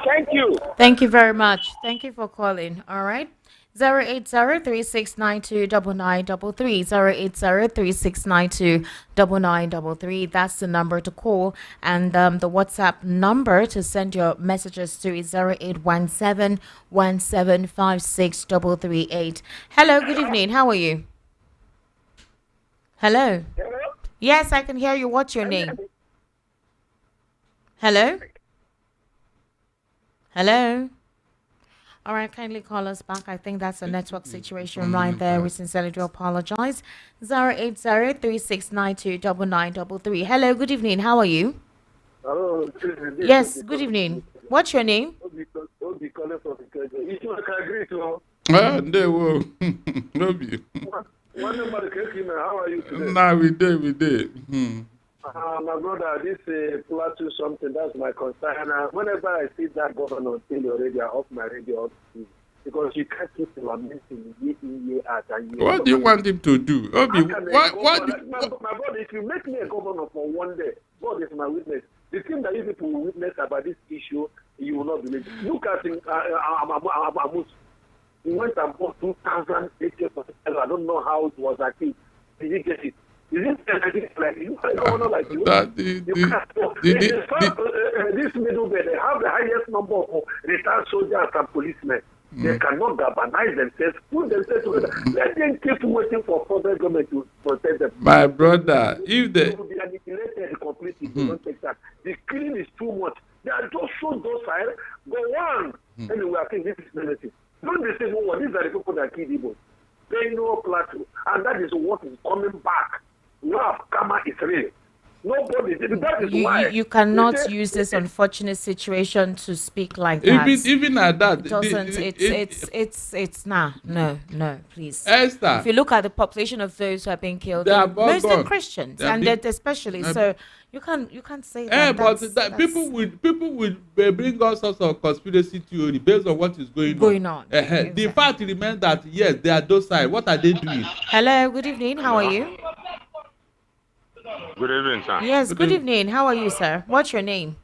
Thank you. Thank you very much. Thank you for calling. All right. 08036929933 08036929933. That's the number to call, and the WhatsApp number to send your messages to is 0817175638. Hello, good evening. How are you? Hello. Hello? Yes, I can hear you. What's your name? Hello. Hello. All right, kindly call us back. I think that's a network situation right there. We sincerely do apologize. 080-3692-9933. Hello, good evening. How are you? Hello. Yes, good evening. What's your name? Obi calling from Ikeja. You two can agree to. They will. No be. One number the case, how are you today? Nah, we did. My brother, this Plateau something, that's my concern. Whenever I see that governor tell your radio, off my radio, because you can't keep lamenting year in, year out. And year. What do you want him to do? Obi, what? My brother, if you make me a governor for one day, God is my witness. The thing that you people will witness about this issue, you will not believe. Look at him, Amus. He went and bought 2,000 acres of land. I don't know how it was achieved. Did he get it? Is it like you a governor like you? This middle bed, they have the highest number of retired soldiers and policemen. They cannot galvanize themselves, put themselves together. Let them keep waiting for further government to protect them. My brother, if they will be annihilated completely, they don't take that. The killing is too much. They are just so docile. Go on. Anyway, I think this is benefit. Don't they say, well, these are the people that kill Igbo. They know Plateau. And that is what is coming back. Now, karma is real. Nobody. That is why. You cannot use this unfortunate situation to speak like that. Even at that, it doesn't. It's no, please. Esther, if you look at the population of those who have been killed, mostly Christians, and especially so. You can't say that. But people will bring all sorts of conspiracy theory based on what is going on. Exactly. The fact remains that yes, they are docile. What are they doing? Hello, good evening. How are you? Good evening, sir. Yes, good evening. How are you, sir? What's your name?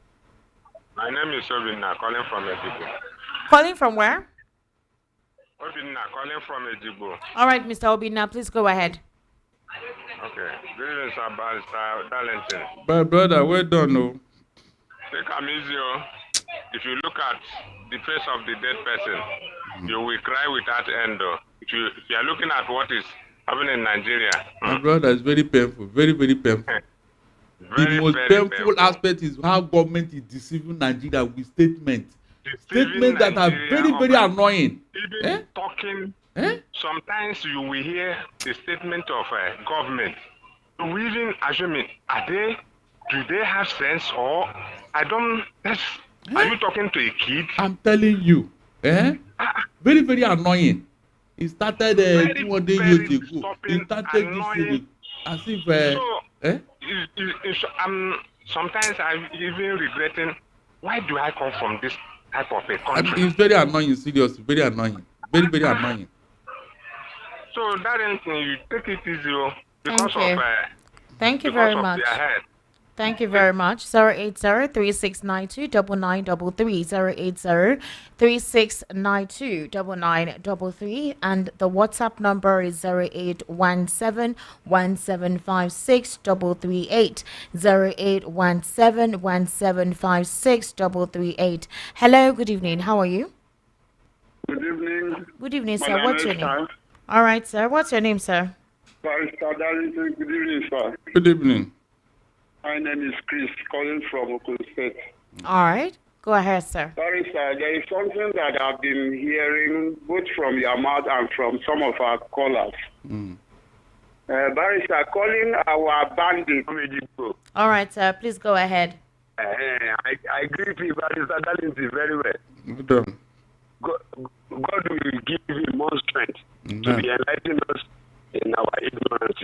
My name is Obinna, calling from Ejigbo. Calling from where? Obinna, calling from Ejigbo. All right, Mr. Obinna, please go ahead. Okay. Good evening, sir. Mr. Darlington. My brother, well done, no. Take am easy, oh. If you look at the face of the dead person, you will cry without end, though. If you are looking at what is happening in Nigeria. My brother, is very painful. Very, very painful. The most painful aspect is how government is deceiving Nigeria with statements. Statements that are very, very annoying. Even talking, sometimes you will hear the statement of government. We even assuming, do they have sense or are you talking to a kid? I'm telling you, very, very annoying. It started 2 years ago. It started this year as if sometimes I'm even regretting, why do I come from this type of a country? It's very annoying, seriously, very annoying. Very, very annoying. So that you take it easy because of thank you very much. Thank you very much. 080-3692-9933. 080-3692-9933. And the WhatsApp number is 0817-1756-338. 0817-1756-338. Hello, good evening. How are you? Good evening. Good evening, sir. What's your name? All right, sir. What's your name, sir? Barrister Darlington. Good evening, sir. Good evening. My name is Chris, calling from Ogun State. All right. Go ahead, sir. Sorry, sir. There is something that I've been hearing both from your mouth and from some of our callers. Barrister, calling our bandit. All right, sir. Please go ahead. I agree with you, Barrister Darlington, very well. Good done. God will give him more strength to be enlightening us in our ignorance.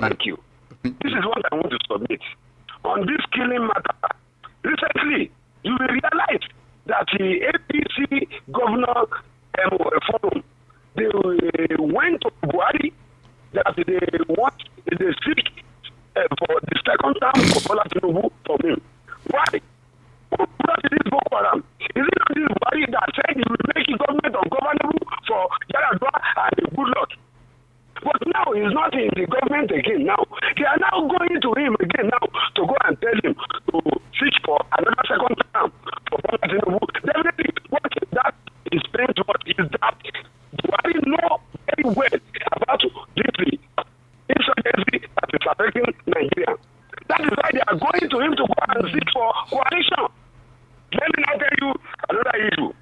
Thank you. This is what I want to submit. On this killing matter, recently, you will realize that the APC governor forum, they went to Buhari that they seek for the second term for Bola Tinubu from him. Why? Who brought this Boko Haram? Is it not this Buhari that said he will make the government ungovernable for Yaradua and good luck? But now he's not in the government again now. They are now going to him again now to go and tell him to seek for another second term for Bola Tinubu. Definitely what that is saying to us is that Buhari know very well about this insurgency that is affecting Nigeria. That is why they are going to him to go and seek for coalition. Let me now tell you another issue.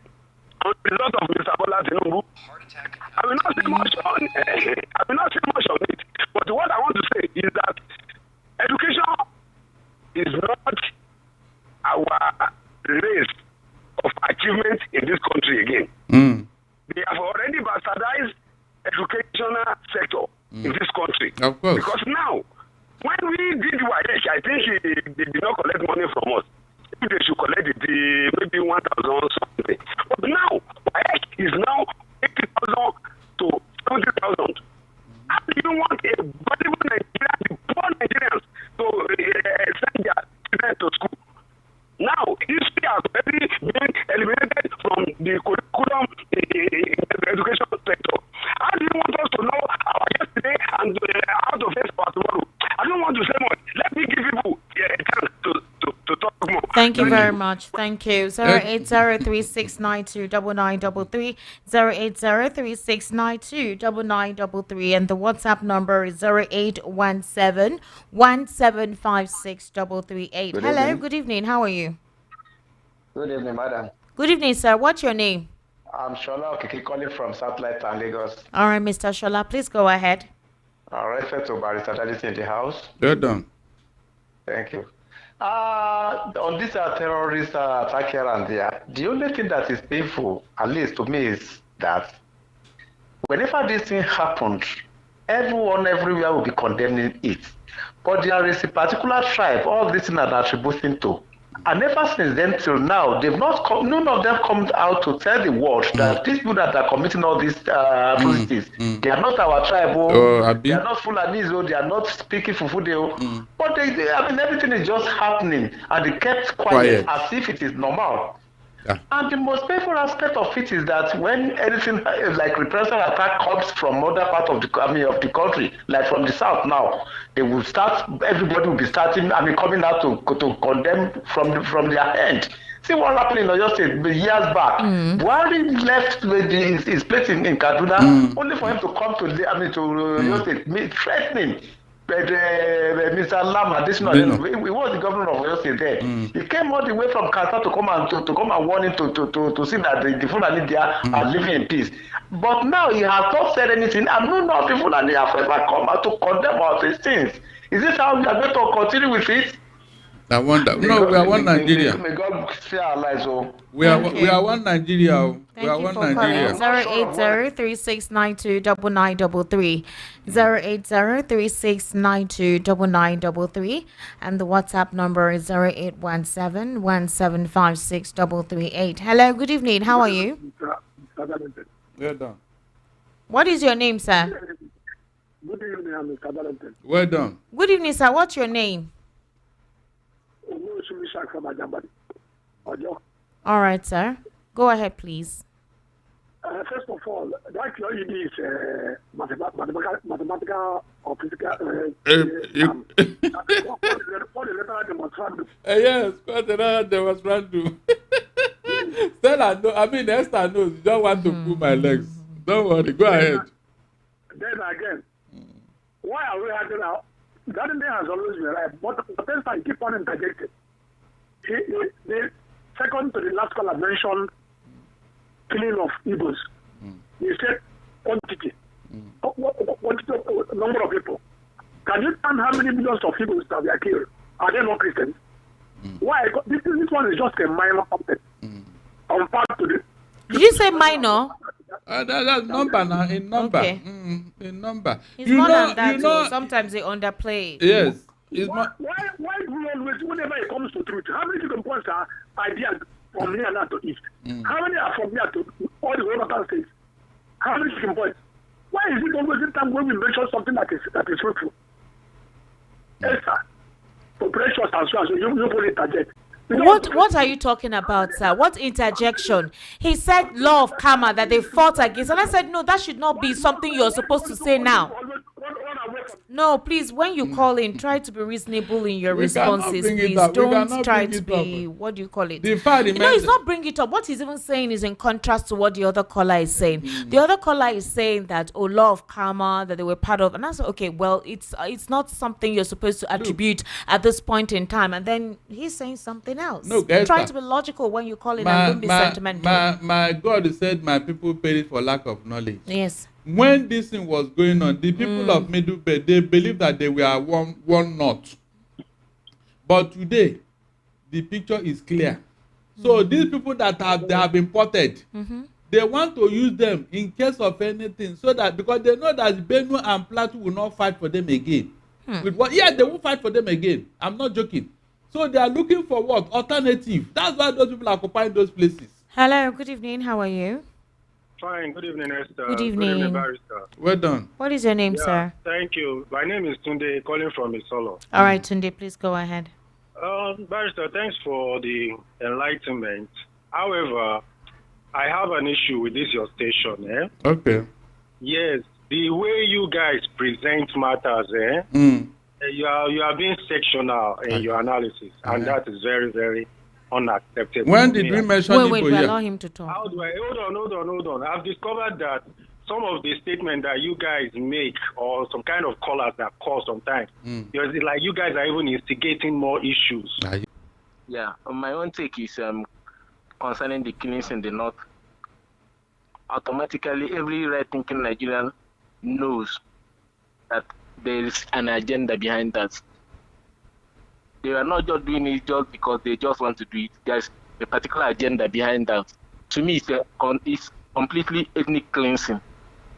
on the result of Mr. Bola Tinubu. I will not say much on I will not say much on it. But what I want to say is that education is not our race of achievement in this country again. They have already bastardized educational sector in this country. Of course. Because now, when we did WAEC, I think they did not collect money from us. If they should collect it, maybe 1,000 something. But now, WAEC is now 80,000 to 70,000. How do you want a valuable Nigerian, the poor Nigerians, to send their children to school? Now, history has already been eliminated from the curriculum in the education sector. How do you want us to know our yesterday and how to face our tomorrow? I don't want to say much. Let me give people a chance to talk more. Thank you very much. Thank you. 08036929933, 08036929933, and the WhatsApp number is 0817175638. Hello, good evening. How are you? Good evening, madam. Good evening, sir. What's your name? I'm Shola Okiki calling from Satellite Town, Lagos. All right, Mr. Shola, please go ahead. I refer to Barrister Daddy in the house. Well done. Thank you. On this terrorist attack here and there, the only thing that is painful, at least to me, is that whenever this thing happened, everyone everywhere will be condemning it. But there is a particular tribe all this thing are attributing to. And ever since then till now, they've not come, none of them come out to tell the world that these people that are committing all these atrocities, they are not our tribe, they are not Fulanis, they are not speaking Fufude, but they, I mean, everything is just happening, and they kept quiet as if it is normal. Yeah. And the most painful aspect of it is that when anything like repressive attack comes from other part of the of the country, like from the south now, they will start. Everybody will be starting. Coming out to condemn from their end. See what happened in Oyo State years back. Buhari left his place in Kaduna only for him to come to Oyo State, threatening. But Mr. Lama, he was the governor of Oyo State there. He came all the way from Qatar to come and warn him to see that the Fulani there are living in peace. But now he has not said anything, and none of the Fulani have ever come out to condemn all these things. Is this how we are going to continue with it? I wonder. No, we are one Nigeria. May God spare our lives. We are one Nigeria. We are one Nigeria. 08036929933, 08036929933, and the WhatsApp number is 0817175638. Hello, good evening. How are you? Well done. What is your name, sir? Good evening, Mr. Valentine. Well done. Good evening, sir. What's your name? All right, sir. Go ahead, please. First of all, that your ED is mathematical or physical. Yes, quite another demonstration. Stella, Esther knows. You don't want to pull my legs. Don't worry. Go ahead. Then again, why are we having now? Garden has always been right, but the time keep on interjecting. The second to the last caller mentioned killing of Igbos. He said quantity. Number of people. Can you count how many millions of Igbos that were killed? Are they not Christians? Why? This one is just a minor update. Compared to the. Did you say minor? That's number now. In number. Okay. In number. It's more than that. Sometimes they underplay it. Yes. Why do we always, whenever it comes to truth, how many chicken points are ideas from here now to east? How many are from here to all the other states? How many chicken points? Why is it always in time when we mention something that is fruitful? Yes, sir. For precious and so you put it target. What are you talking about, sir? What interjection? He said law of karma that they fought against, and I said no, that should not be something you're supposed to say now. Run away No, please, when you call in, try to be reasonable in your We cannot responses, bring it please. up. We Don't cannot try bring to it be, up. what do you call it? The fact You know, he's not bringing it up. What he's even saying is in contrast to what the other caller is saying. The other caller is saying that, oh, law of karma, that they were part of. And I said, okay, well, it's not something you're supposed to attribute at this point in time. And then he's saying something else. No, Try Esther, to be logical when you call in and don't be sentimental. my God said my people perish for lack of knowledge. Yes. When this thing was going on, the people of Middle Belt, they believed that they were one north. But today, the picture is clear. So these people that they have imported, they want to use them in case of anything, so that because they know that Benue and Plateau will not fight for them again. With what? Yeah, they won't fight for them again. I'm not joking. So they are looking for what? Alternative. That's why those people are occupying those places. Hello, good evening. How are you? Fine. Good evening, Esther. Good evening. Barrister. Well done. What is your name, sir? Thank you. My name is Tunde, calling from Isolo. All right, Tunde, please go ahead. Barrister, thanks for the enlightenment. However, I have an issue with this your station. Okay. Yes, the way you guys present matters, you are being sectional in your analysis, and that is very, very unacceptable. When did we mention Wait, here? allow him to talk. How do I hold on? I've discovered that some of the statements that you guys make, or some kind of callers that call sometimes, it's like you guys are even instigating more issues. Yeah, my own take is concerning the killings in the north. Automatically, every right-thinking Nigerian knows that there is an agenda behind that. They are not just doing it just because they just want to do it. There's a particular agenda behind that. To me, it's completely ethnic cleansing.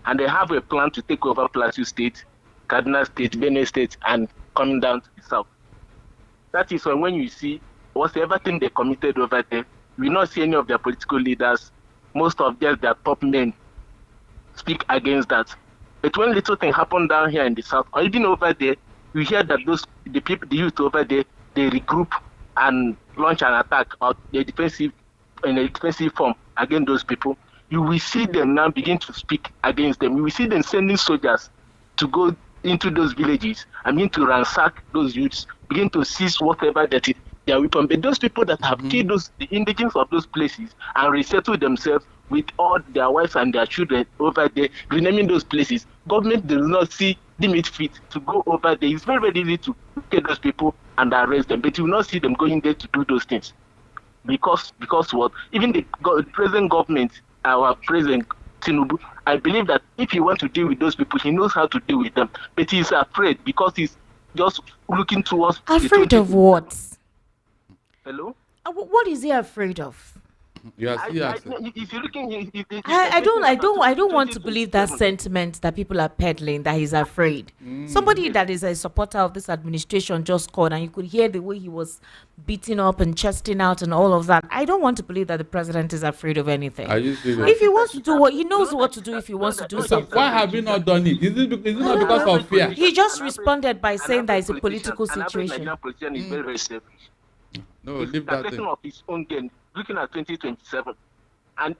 And they have a plan to take over Plateau State, Kaduna State, Benue State, and coming down to the south. That is when you see whatever thing they committed over there, we not see any of their political leaders, most of their top men speak against that. But when little thing happened down here in the south, or even over there, you hear that the youth over there, they regroup and launch an attack or in a defensive form against those people. You will see them now begin to speak against them. You will see them sending soldiers to go into those villages and begin to ransack those youths, begin to seize whatever that is their weapon. But those people that have killed the indigents of those places and resettled themselves with all their wives and their children over there, renaming those places, government does not deem it fit to go over there. It's very, very easy to get those people and arrest them, but you will not see them going there to do those things. Because what? Even the present government, our president Tinubu, I believe that if he wants to deal with those people, he knows how to deal with them. But he's afraid because he's just looking towards... Afraid of what? Hello? What is he afraid of? Yes, yes. If you're looking, I don't want to believe that sentiment that people are peddling, that he's afraid. Somebody that is a supporter of this administration just called, and you could hear the way he was beating up and chesting out and all of that. I don't want to believe that the president is afraid of anything. Are you serious? If he wants to do what he knows what to do, if he wants to do something. Why have you not done it? Is it not because of fear? He just responded by saying that it's a political situation. Politician is very, very selfish. No, leave that thing. thing. Of his own gain, looking at 2027, and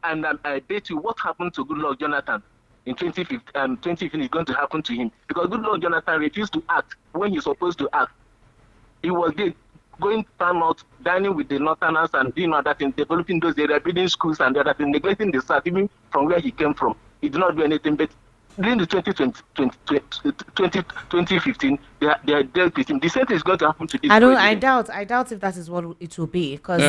I bet you what happened to Goodluck Jonathan in 2015 is going to happen to him, because Goodluck Jonathan refused to act when he's supposed to act. He was there going far north, dining with the northerners and doing other things, developing those areas, building schools and the other things, neglecting the south, even from where he came from. He did not do anything, but during the 2015, they dealt with him. The same thing is going to happen to this. I doubt if that is what it will be, because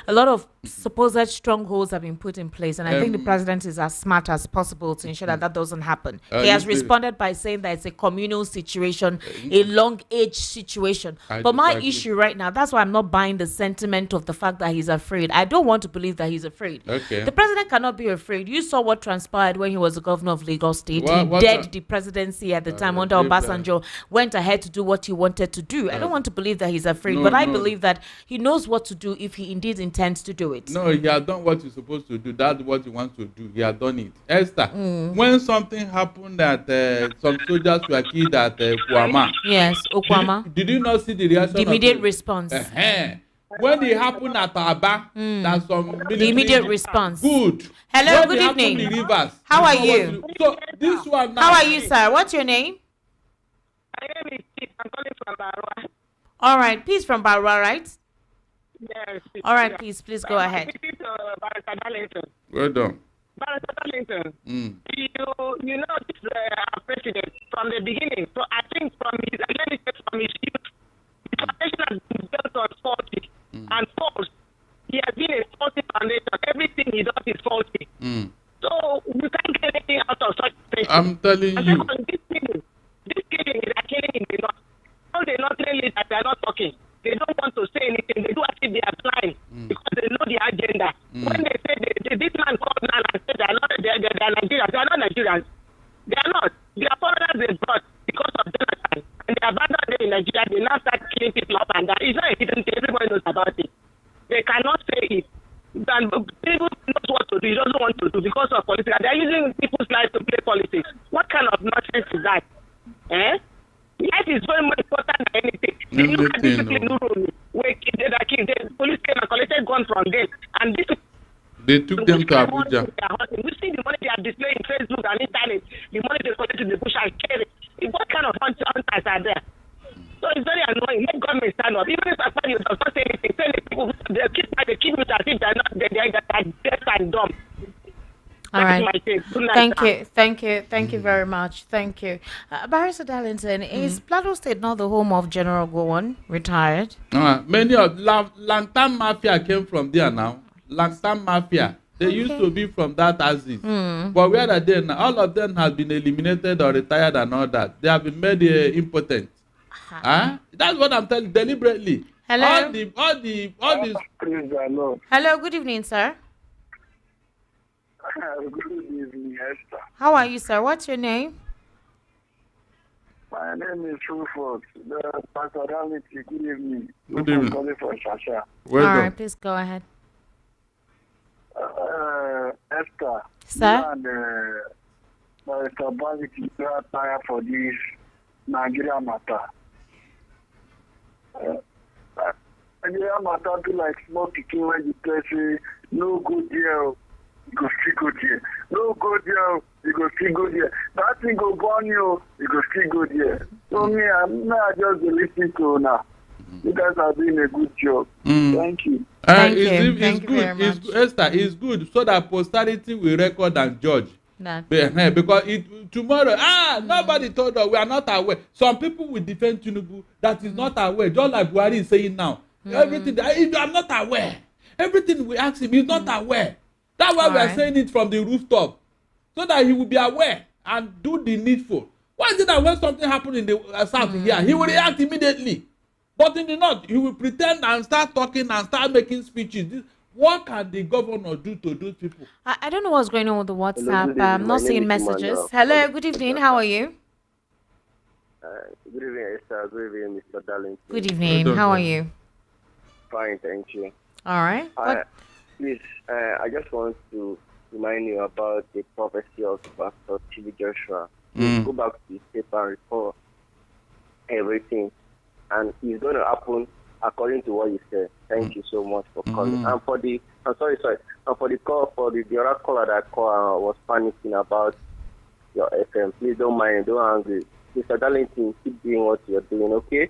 a lot of supposed strongholds have been put in place, and I think the president is as smart as possible to ensure that that doesn't happen. He has responded by saying that it's a communal situation, a long age situation. But my issue right now, that's why I'm not buying the sentiment of the fact that he's afraid. I don't want to believe that he's afraid. Okay. The president cannot be afraid. You saw what transpired when he was the governor of Lagos State. He the presidency at the time under Obasanjo, went ahead to do what he wanted to do. I don't want to believe that he's afraid, but I believe that he knows what to do if he indeed intends to do it. No, he has done what he's supposed to do. That's what he wants to do. He has done it. Esther, when something happened that some soldiers were killed at Kwama. Yes, Okwama. Did you not see the reaction? The immediate response. When it happened at Aba, that's some military. The immediate response. Good. Hello, when good evening. Rivers, how are you? So this one now. How are you, sir? What's your name? My name is Chief. I'm calling from Barua. All right, peace from Barua, right? Yes. All right, please go ahead. This is Barrister Darlington. Well done. Barrister Darlington, you know this president from the beginning. So I think from his, let me say from his youth, the foundation has been built on faulty and false. He has been a faulty foundation. Everything he does is faulty. So we can't get anything out of such things. I'm telling and you. This killing is a killing in the north. All the northern leaders, they are not talking. They don't want to say anything. They do as if they are blind because they know the agenda. When they say this man called now and said they are Nigerians, they are not Nigerians. They are not. They are foreigners they brought because of Jonathan. And they abandoned them in Nigeria. They now start killing people up and down. It's not a hidden thing. Everybody knows about it. They cannot say it. And people knows what to do. He doesn't want to do because of politics. They are using people's lives to play politics. What kind of nonsense is that? Life is very more important than anything. They look at discipline where the police came and collected guns from them. And this they took them to Abuja. We see the money they are displaying on Facebook and internet, the money they collect in the bush and carry. What kind of hunters are there? So it's very annoying. Let government stand up. Even if somebody does not say anything, tell the people they keep it as if they're not they're deaf and dumb. All right. Thank you very much. Thank you. Barrister Darlington, is Plateau State not the home of General Gowon, retired? Many of Lantern Mafia came from there now. Lantern Mafia. They used to be from that Aziz. But where are they now? All of them have been eliminated or retired and all that. They have been made impotent. That's what I'm telling you, deliberately. Hello. All these. Hello, good evening, sir. Good evening, Esther. How are you, sir? What's your name? My name is Rufus. Pastor Darlington, good evening. Good evening. I'm calling from Shasha. Well All done. right, please go ahead. Esther. Sir? And Pastor Darlington, you are tired for this Nigeria matter. Nigeria matter be like small picking when you say no good deal. You go still go there. No go there, you go still go there. That thing go burn you, you go still go there. So me, I just listen to now. You guys are doing a good job. Thank you. Thank you. It's Thank you good. very much. Esther, it's good so that posterity will record and judge. Because tomorrow, nobody told us, we are not aware. Some people will defend Tinubu that is not aware, just like Buhari is saying now. Everything, I'm not aware. Everything we ask him, he's not aware. That's why we are saying it from the rooftop, so that he will be aware and do the needful. Why is it that when something happens in the south here, he will react immediately? But in the north, he will pretend and start talking and start making speeches. What can the governor do to those people? I don't know what's going on with the WhatsApp. Hello, I'm not seeing messages. Hello, good evening. How are you? Good evening, Esther. Good evening, Mr. Darlington. Good evening. How are you? Fine, thank you. All right. Please, I just want to remind you about the prophecy of Pastor T.V. Joshua. Go back to his paper and report everything. And it's going to happen according to what you said. Thank you so much for calling. And for the, And for the call, for the other caller that was panicking about your FM, please don't mind, don't angry. Mr. Darlington, keep doing what you're doing, okay?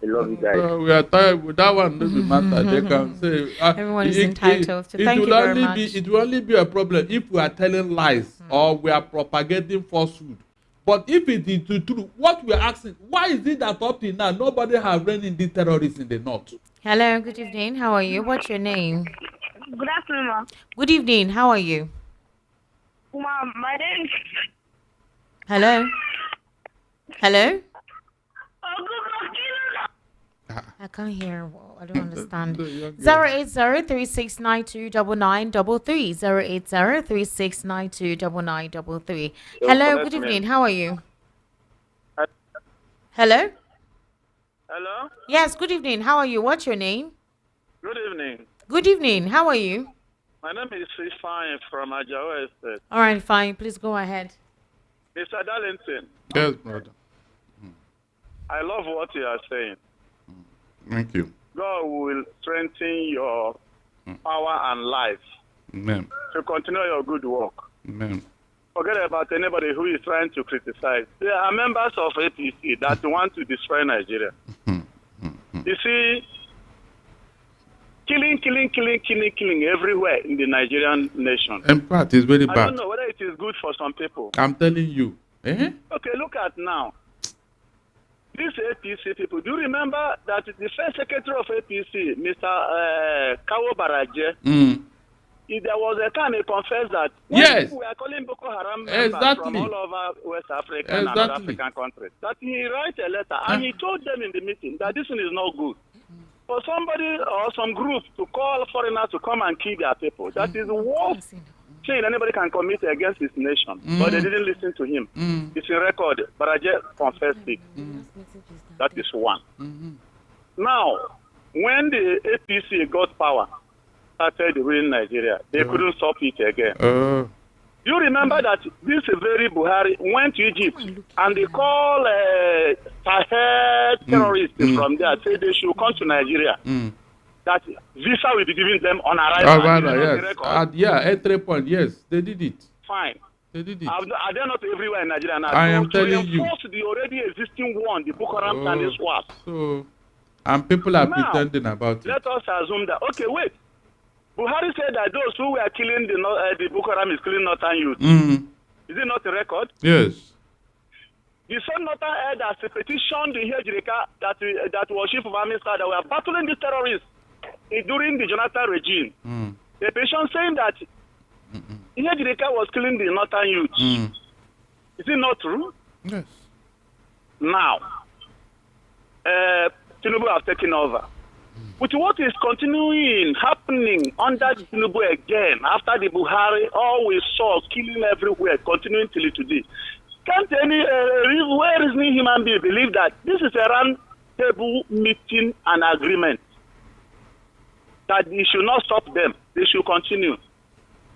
I love you guys. We are tired with that one. Doesn't matter. They can say everyone is entitled to. Thank you very much. It will only be a problem if we are telling lies or we are propagating falsehood. But if it is the truth, what we are asking, why is it that up till now nobody has run in these terrorists in the north? Hello, good evening. How are you? What's your name? Good afternoon, ma'am. Good evening. How are you? Ma'am, my name. Hello. Hello. I can't hear. Well, I don't understand. 08036929933. 08036929933. Hello, good evening. How are you? Hello? Hello? Yes, good evening. How are you? What's your name? Good evening. Good evening. How are you? My name is Fine from Ajawa Estate. All right, fine. Please go ahead. Mr. Darlington. Yes, brother. I love what you are saying. Thank you. God will strengthen your power and life Amen. to continue your good work. Amen. forget about anybody who is trying to criticize. There are members of APC that want to destroy Nigeria. You see, killing everywhere in the Nigerian nation. In fact, it's very I bad. don't know whether it is good for some people. I'm telling you. Eh? Okay, look at now. These APC people, do you remember that the first secretary of APC, Mr. Kawo Baraje, there was a time he confessed that yes, people were calling Boko Haram members from all over West Africa and other African countries, that he wrote a letter and he told them in the meeting that this is not good. For somebody or some group to call foreigners to come and kill their people, that is the worst thing anybody can commit against his nation. But they didn't listen to him. It's in record. Baraje confessed it. That is one. Now, when the APC got power, started ruining Nigeria, they couldn't stop it again. You remember that this very Buhari went to Egypt and they call Sahel terrorists from there, say they should come to Nigeria. That visa will be given them on arrival. Yes. Entry point, yes, they did it. Fine. They did it. Are they not everywhere in Nigeria now? I am telling you. To enforce the already existing one, the Boko Haram and the SWAT. So, and people are pretending about it. Let us assume that, okay, wait. Buhari said that those who were killing the Boko Haram is killing northern youth. Is it not a record? Yes. The same northern elders petitioned the Hejrika that was chief of army staff that were battling the terrorists during the Jonathan regime. The petition saying that Hejrika was killing the northern youth. Is it not true? Yes. Now, Tinubu have taken over. With what is happening under Tinubu again, after the Buhari, all we saw killing everywhere, continuing till today. Can't any well-reasoning human being believe that this is a round table meeting and agreement? That they should not stop them, they should continue.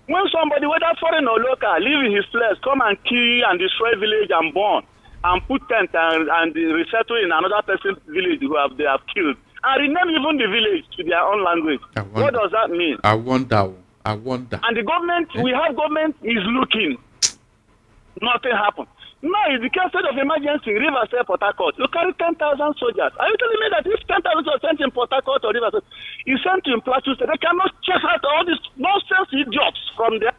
When somebody, whether foreign or local, leave his place, come and kill and destroy village and burn, and put tent and resettle in another person's village they have killed, and rename even the village to their own language. What does that mean? I wonder. And the government, we have government is looking. Nothing happened. Now, it's the case of emergency in River State, Port Harcourt. You carry 10,000 soldiers. Are you telling me that if 10,000 are sent in Port Harcourt or River State, you sent to Plateau State, they cannot check out all these nonsense idiots from there?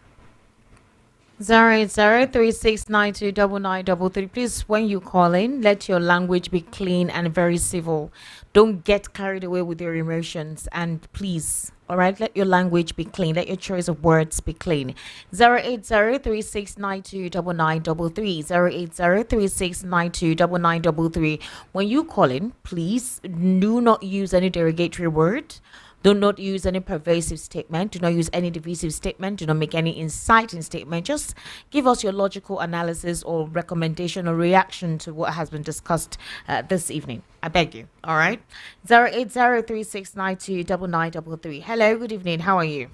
08036929933. Please, when you call in, let your language be clean and very civil. Don't get carried away with your emotions, and please, all right, let your language be clean. Let your choice of words be clean. 08036929933. 08036929933. When you call in, please do not use any derogatory word. Do not use any pervasive statement. Do not use any divisive statement. Do not make any inciting statement. Just give us your logical analysis or recommendation or reaction to what has been discussed this evening. I beg you. All right. 08036929933. Hello. Good evening. How are you?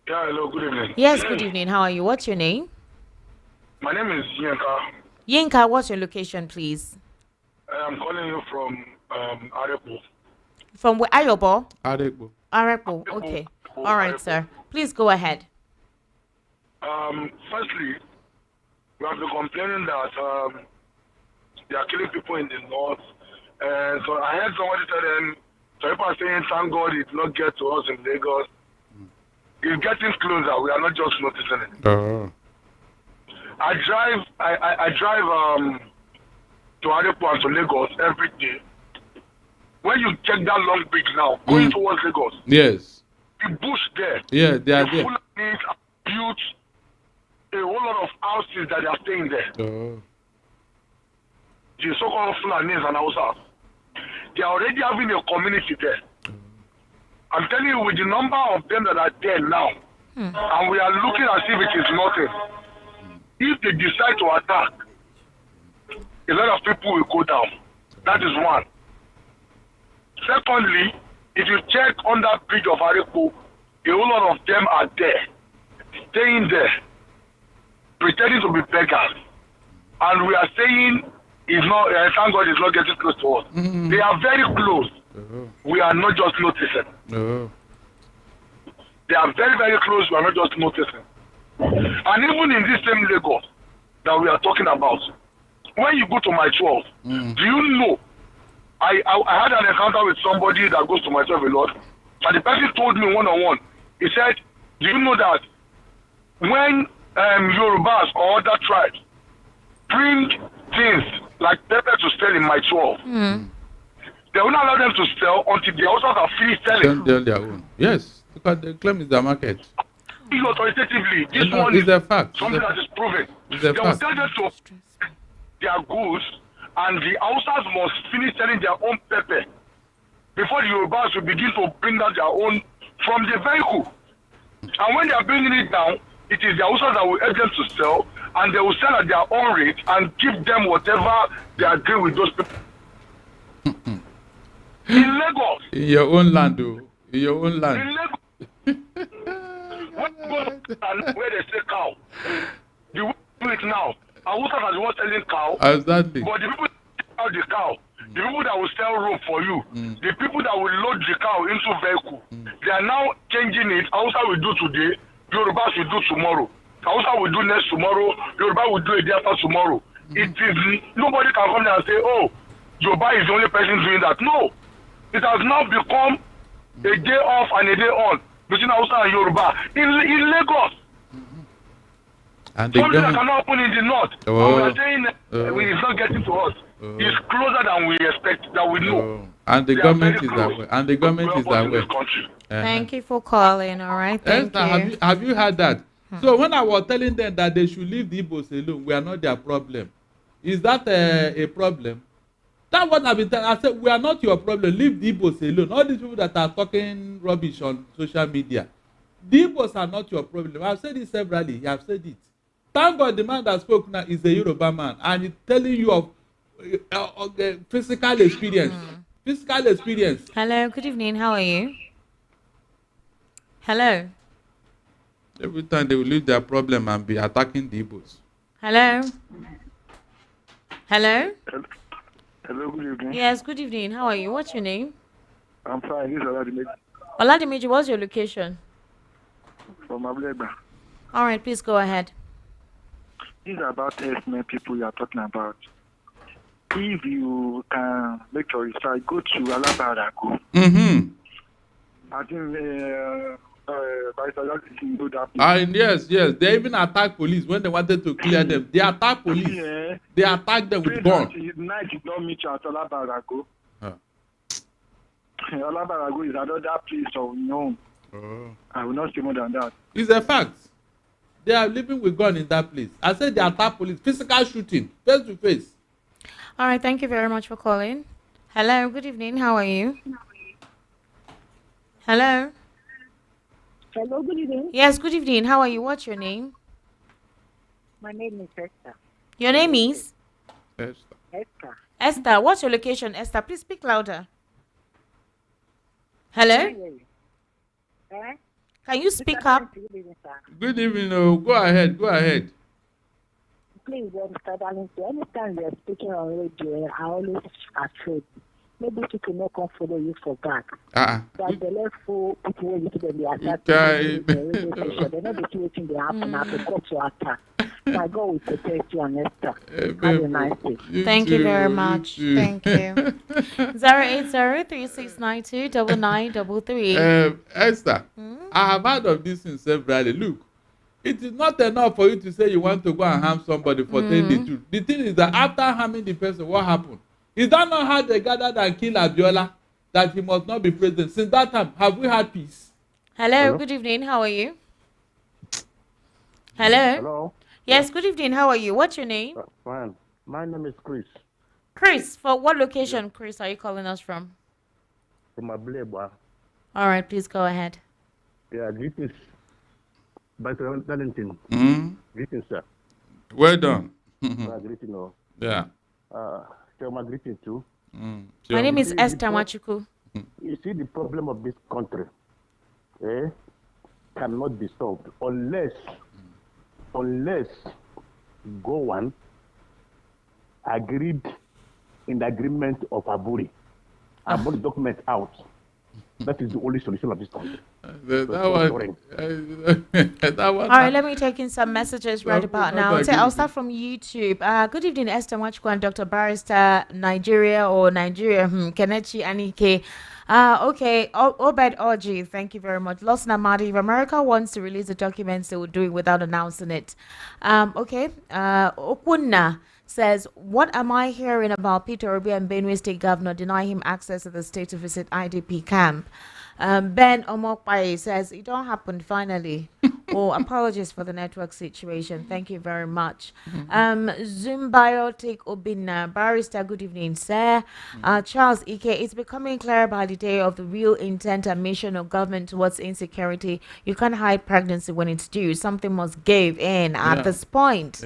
Yeah. Hello. Good evening. Yes. Good evening. How are you? What's your name? My name is Yinka. Yinka, what's your location, please? I'm calling you from Arepo. From where? Ayobo? Arepo. Arepo. Okay. All right, sir. Please go ahead. Firstly, we have been complaining that they are killing people in the north. And so I heard somebody tell them, so people are saying, thank God it did not get to us in Lagos. It's getting closer. We are not just noticing it. I drive to Arepo and to Lagos every day. When you check that long bridge now, going towards Lagos, yes, the bush there, yeah, they are there. Fulanis have built a whole lot of houses that they are staying there. The so-called Fulanis and Hausas, they are already having a community there. I'm telling you, with the number of them that are there now, and we are looking as if it is nothing. If they decide to attack, a lot of people will go down. That is one. Secondly, if you check on that bridge of Arepo, a whole lot of them are there, staying there, pretending to be beggars. And we are saying, thank God it's not getting close to us. They are very close. We are not just noticing. They are very, very close. We are not just noticing. And even in this same Lagos that we are talking about, when you go to my 12, do you know, I had an encounter with somebody that goes to my 12 a lot, and the person told me one-on-one, he said, do you know that when Yorubas or other tribes bring things like pepper to sell in my 12, they will not allow them to sell until the houses are finished selling. Sell their own. Yes, because the claim is the market. Authoritatively, this one is is a fact. something that is proven. It's They a will fact. tell them to their goods, and the houses must finish selling their own pepper before the Yorubas will begin to bring down their own from the vehicle. And when they are bringing it down, it is the houses that will help them to sell, and they will sell at their own rate and give them whatever they agree with those people. In Lagos. In your own land, though. In your own land. In Lagos. When you go to where they say cow, the way they do it now, Hausa are the ones selling cow. Exactly. But the people that sell the cow, the people that will sell rope for you, the people that will load the cow into vehicle, they are now changing it. Hausa will do today, Yorubas will do tomorrow. Hausa will do next tomorrow, Yoruba will do a day after tomorrow. It is, nobody can come there and say, oh, Yoruba is the only person doing that. No. It has now become a day off and a day on between Hausa and Yoruba in Lagos. And something that cannot happen in the north. Oh. We are saying it's not getting to us. It's closer than we expect, that we know. And the government is that way. And the government is that way. Thank you for calling. All right. Thank you. Have you heard that? So when I was telling them that they should leave the Igbos alone, we are not their problem. Is that a problem? That's what I've been telling. I said, we are not your problem. Leave the Igbos alone. All these people that are talking rubbish on social media, the Igbos are not your problem. I've said it severally. I've said it. Thank God the man that spoke now is a Yoruba man, and he's telling you of physical experience. Physical experience. Hello, good evening. How are you? Hello. Every time they will leave their problem and be attacking the Igbos. Hello. Hello. Hello, good evening. Yes, good evening. How are you? What's your name? I'm fine. This is Oladimeji. Oladimeji, what's your location? From Ablegba. All right, please go ahead. This is about herdsmen people you are talking about. If you can make your research, go to Alabarago. I think yes. They even attacked police when they wanted to clear them. They attacked police. Yeah. They attacked them with guns. Night you don't meet you at Alabarago. Alabarago is another place of known. I will not say more than that. It's a fact. They are living with gun in that place. I said they attack police. Physical shooting. Face to face. All right. Thank you very much for calling. Hello. Good evening. How are you? Hello. Hello, good evening. Yes, good evening. How are you? What's your name? My name is Esther. Your name is? Esther. Esther, what's your location? Esther, please speak louder. Hello? Can you speak up? Good evening. Go ahead. Please, Mr. Darlington, anytime you are speaking on radio, I always afraid. Maybe people not come follow you for back. But the left for people who you them they attack the radio station. They know the situation they happen now to go to attack. My God will protect you and Esther. Have a nice day. Thank you very much. Thank you. 080-3692-9933. Esther, I have heard of this in severally. Look, it is not enough for you to say you want to go and harm somebody for telling the truth. The thing is that after harming the person, what happened? Is that not how they gathered and killed Abiola? That he must not be president. Since that time, have we had peace? Hello. Good evening. How are you? Hello. Yes, good evening. How are you? What's your name? Fine. My name is Chris. Chris, for what location, Chris, are you calling us from? From Ableba. All right, please go ahead. Yeah, greetings. By Darlington. Greetings, sir. Well done. Greetings. Yeah. My greeting too. My name is Esther Machuku. You see, the problem of this country cannot be solved unless Gowan agreed in the agreement of Aburi. Aburi document out. That is the only solution of this country. That one. All right, let me take in some messages right about now. I'll start from YouTube. Good evening, Esther Mwachukwu, Dr. Barrister, Nigeria or Nigeria, Kenechi Anike. Okay, Obed Oji, thank you very much. Los Namadi, if America wants to release the documents, they will do it without announcing it. Okay, Okunna says, what am I hearing about Peter Obi and Benue State Governor deny him access to the state to visit IDP camp? Ben Omokpai says, it all happened finally. Apologies for the network situation. Thank you very much. Zumbiotic Obina, Barrister, good evening, sir. Charles Ike, it's becoming clear by the day of the real intent and mission of government towards insecurity. You can't hide pregnancy when it's due. Something must give in at this point.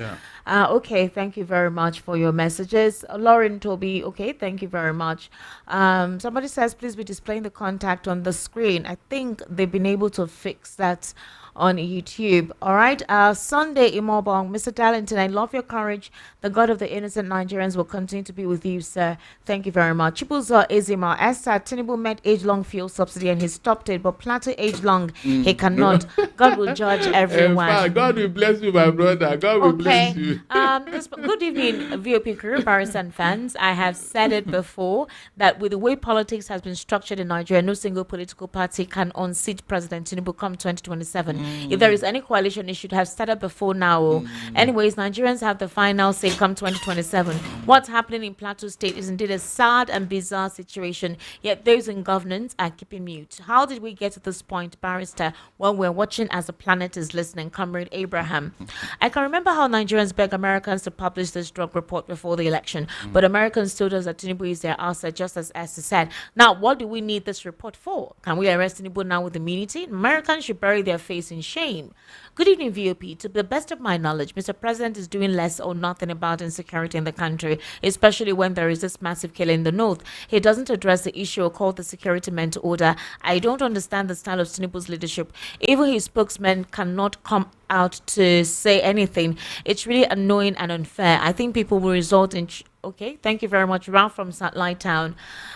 Okay, thank you very much for your messages. Lauren Toby, okay, thank you very much. Somebody says, please be displaying the contact on the screen. I think they've been able to fix that on YouTube. All right. Sunday Immobile, Mr. Darlington, I love your courage. The God of the innocent Nigerians will continue to be with you, sir. Thank you very much. Chibuzo Ezima, Esther, Tinubu met age-long fuel subsidy and he stopped it, but Plateau age-long, he cannot. God will judge everyone. God will bless you, my brother. God will bless you. Good evening, VOP career barrister and fans. I have said it before that with the way politics has been structured in Nigeria, no single political party can unseat President Tinubu come 2027. If there is any coalition, it should have started before now. Anyways, Nigerians have the final say come 2027. What's happening in Plateau State is indeed a sad and bizarre situation, yet those in governance are keeping mute. How did we get to this point, Barrister, when we're watching as the planet is listening? Comrade Abraham. I can remember how Nigerians begged Americans to publish this drug report before the election, but Americans told us that Tinubu is their asset, just as Esther said. Now, what do we need this report for? Can we arrest Tinubu now with immunity? Americans should bury their face in shame. Good evening, VOP. To the best of my knowledge, Mr. President is doing less or nothing about insecurity in the country, especially when there is this massive killing in the north. He doesn't address the issue or call the security men to order. I don't understand the style of Tinubu's leadership. Even his spokesman cannot come out to say anything. It's really annoying and unfair. I think people will result in... Okay, thank you very much. Ralph from Satellite Town.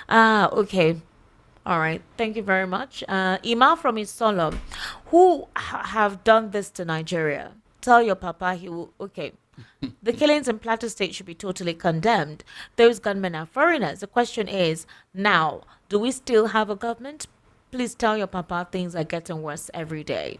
Okay. All right. Thank you very much. Ima from Isolo, who have done this to Nigeria? Tell your papa he will... Okay. The killings in Plateau State should be totally condemned. Those gunmen are foreigners. The question is, now, do we still have a government? Please tell your papa things are getting worse every day.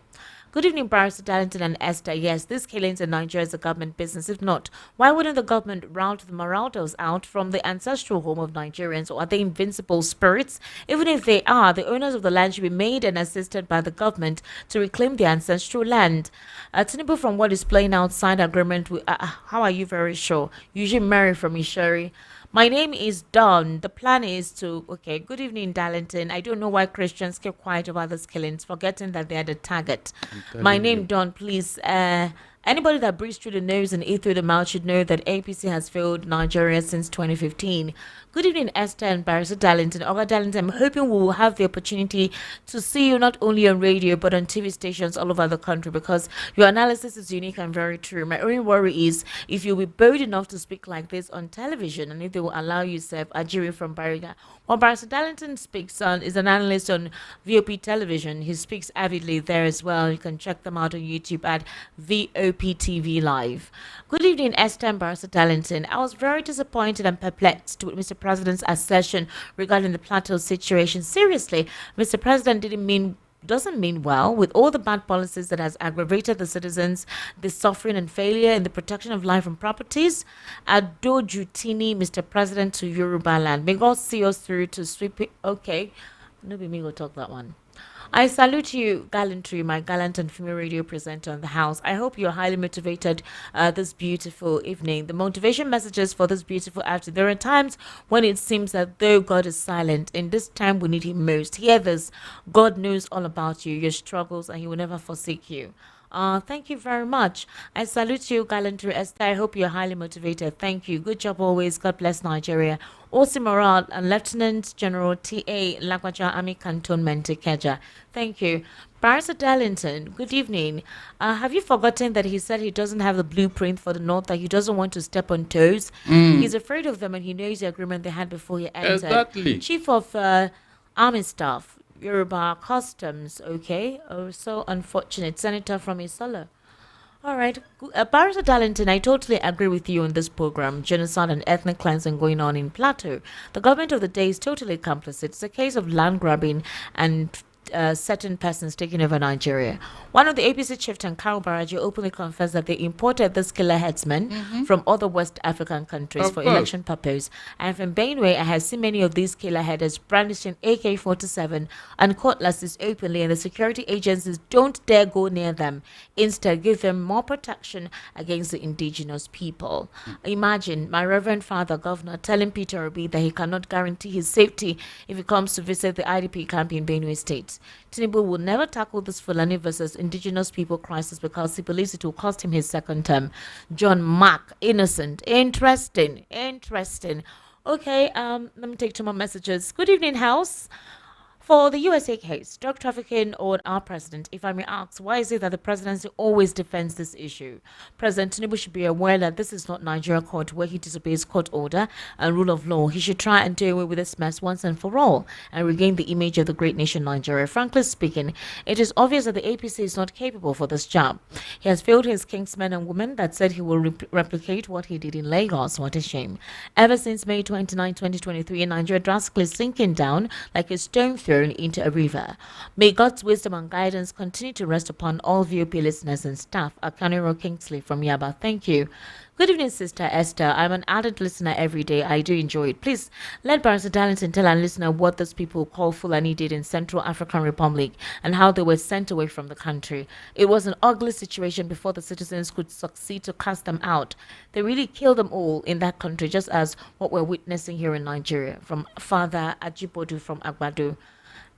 Good evening, Barrister Darlington and Esther. Yes, this killings in Nigeria is a government business. If not, why wouldn't the government rout the Maraldos out from the ancestral home of Nigerians? Or are they invincible spirits? Even if they are, the owners of the land should be made and assisted by the government to reclaim their ancestral land. Tinubu, from what is playing outside agreement with... how are you very sure? Usually Mary from Ishari. My name is Don. The plan is to... Okay, good evening, Darlington. I don't know why Christians keep quiet about these killings, forgetting that they are the target. My name, Don, please. Anybody that breathes through the nose and eats through the mouth should know that APC has failed Nigeria since 2015. Good evening, Esther and Barrister Darlington. Olga Darlington, I'm hoping we will have the opportunity to see you not only on radio but on TV stations all over the country, because your analysis is unique and very true. My only worry is if you'll be bold enough to speak like this on television and if they will allow you, Sef Ajiri from Bariga. Well, Barrister Darlington speaks on, is an analyst on VOP television. He speaks avidly there as well. You can check them out on YouTube at VOP TV Live. Good evening, Esther and Barrister Darlington. I was very disappointed and perplexed with Mr. President's assertion regarding the Plateau situation. Seriously, Mr. President doesn't mean well with all the bad policies that has aggravated the citizens, the suffering and failure in the protection of life and properties. Ado Jutini, Mr. President, to Yoruba land. May God see us through to sweep it. Okay, no be me go talk that one. I salute you, gallantry, my gallant and female radio presenter in the house. I hope you're highly motivated this beautiful evening. The motivation messages for this beautiful afternoon. There are times when it seems that though God is silent, in this time we need him most. Hear this: God knows all about you, your struggles, and he will never forsake you. Thank you very much. I salute you, gallantry Esther. I hope you're highly motivated. Thank you. Good job always. God bless Nigeria. Osi Moral and Lieutenant General T.A. Lagwaja Army Cantonment Keja. Thank you. Barrister Darlington, good evening. Have you forgotten that he said he doesn't have the blueprint for the North, that he doesn't want to step on toes? He's afraid of them and he knows the agreement they had before he entered. Exactly. Chief of Army Staff, Yoruba customs. Okay. Oh, so unfortunate. Senator from Isolo. All right. Barrister Darlington, I totally agree with you on this program. Genocide and ethnic cleansing going on in Plateau. The government of the day is totally complicit. It's a case of land grabbing and certain persons taking over Nigeria. One of the APC chieftain, Carol Baraji, openly confessed that they imported this killer headsmen from other West African countries for election purposes. And from Benue, I have seen many of these killer headers brandishing AK-47 and cutlasses openly, and the security agencies don't dare go near them. Instead, give them more protection against the indigenous people. Imagine my Reverend Father, Governor, telling Peter Obi that he cannot guarantee his safety if he comes to visit the IDP camp in Benue State. Tinubu will never tackle this Fulani versus indigenous people crisis because he believes it will cost him his second term. John Mark, innocent. Interesting. Okay, let me take 2 more messages. Good evening, House. For the USA case, drug trafficking on our president, if I may ask, why is it that the presidency always defends this issue? President Tinubu should be aware that this is not Nigeria court where he disobeys court order and rule of law. He should try and do away with this mess once and for all and regain the image of the great nation Nigeria. Frankly speaking, it is obvious that the APC is not capable for this job. He has failed his kingsmen and women that said he will replicate what he did in Lagos. What a shame. Ever since May 29, 2023, Nigeria drastically sinking down like a stone thrown into a river. May God's wisdom and guidance continue to rest upon all VOP listeners and staff. Akaniro Kingsley from Yaba. Thank you. Good evening, Sister Esther. I'm an ardent listener every day. I do enjoy it. Please let Barrister Darlington tell our listener what those people call Fulani did in Central African Republic and how they were sent away from the country. It was an ugly situation before the citizens could succeed to cast them out. They really killed them all in that country, just as what we're witnessing here in Nigeria. From Father Ajibodu from Agbado.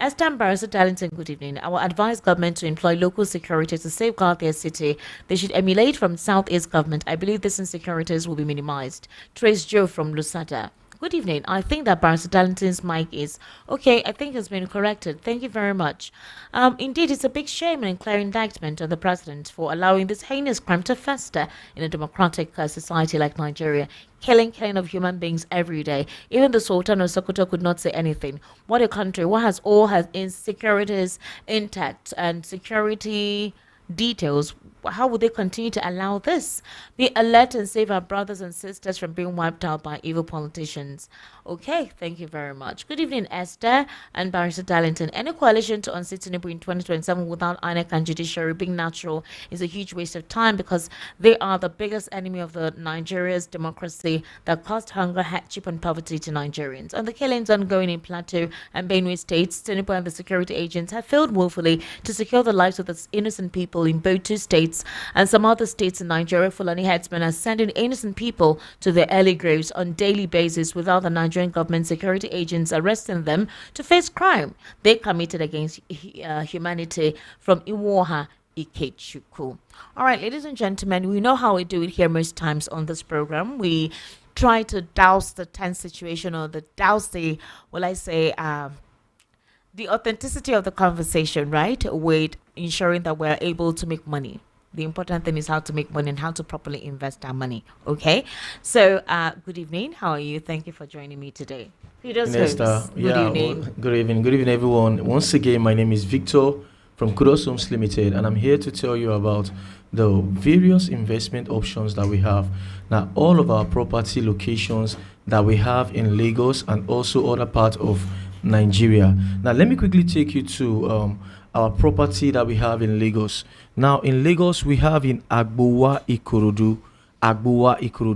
Esther and Barrister Darlington, good evening. I will advise government to employ local security to safeguard their city. They should emulate from Southeast government. I believe this insecurities will be minimized. Trace Joe from Lusada. Good evening. I think that Barrister Darlington's mic is okay. I think it's been corrected. Thank you very much. Indeed, it's a big shame and clear indictment on the president for allowing this heinous crime to fester in a democratic society like Nigeria. Killing of human beings every day. Even the Sultan of Sokoto could not say anything. What a country. What has all has insecurities intact and security details. How would they continue to allow this? Be alert and save our brothers and sisters from being wiped out by evil politicians. Okay, thank you very much. Good evening, Esther and Barrister Darlington. Any coalition to unseat Tinubu in 2027 without INEC and judiciary being natural is a huge waste of time because they are the biggest enemy of the Nigeria's democracy that caused hunger, hardship, and poverty to Nigerians. And the killings ongoing in Plateau and Benue states, Tinubu and the security agents have failed woefully to secure the lives of the innocent people in both two states and some other states in Nigeria. Fulani headsmen are sending innocent people to their early graves on daily basis without the Nigerian government security agents arresting them to face crime they committed against humanity. From Iwoha Ikechuku. All right, ladies and gentlemen, we know how we do it here most times on this program. We try to douse the tense situation or the the authenticity of the conversation, right? With ensuring that we're able to make money. The important thing is how to make money and how to properly invest our money. Okay. So, good evening. How are you? Thank you for joining me today. Good evening. Good evening. Good evening, everyone. Once again, my name is Victor from Kudos Homes Limited, and I'm here to tell you about the various investment options that we have. Now, all of our property locations that we have in Lagos and also other parts of Nigeria. Now, let me quickly take you to our property that we have in Lagos. Now, in Lagos, we have in Agbowa Ikorodu.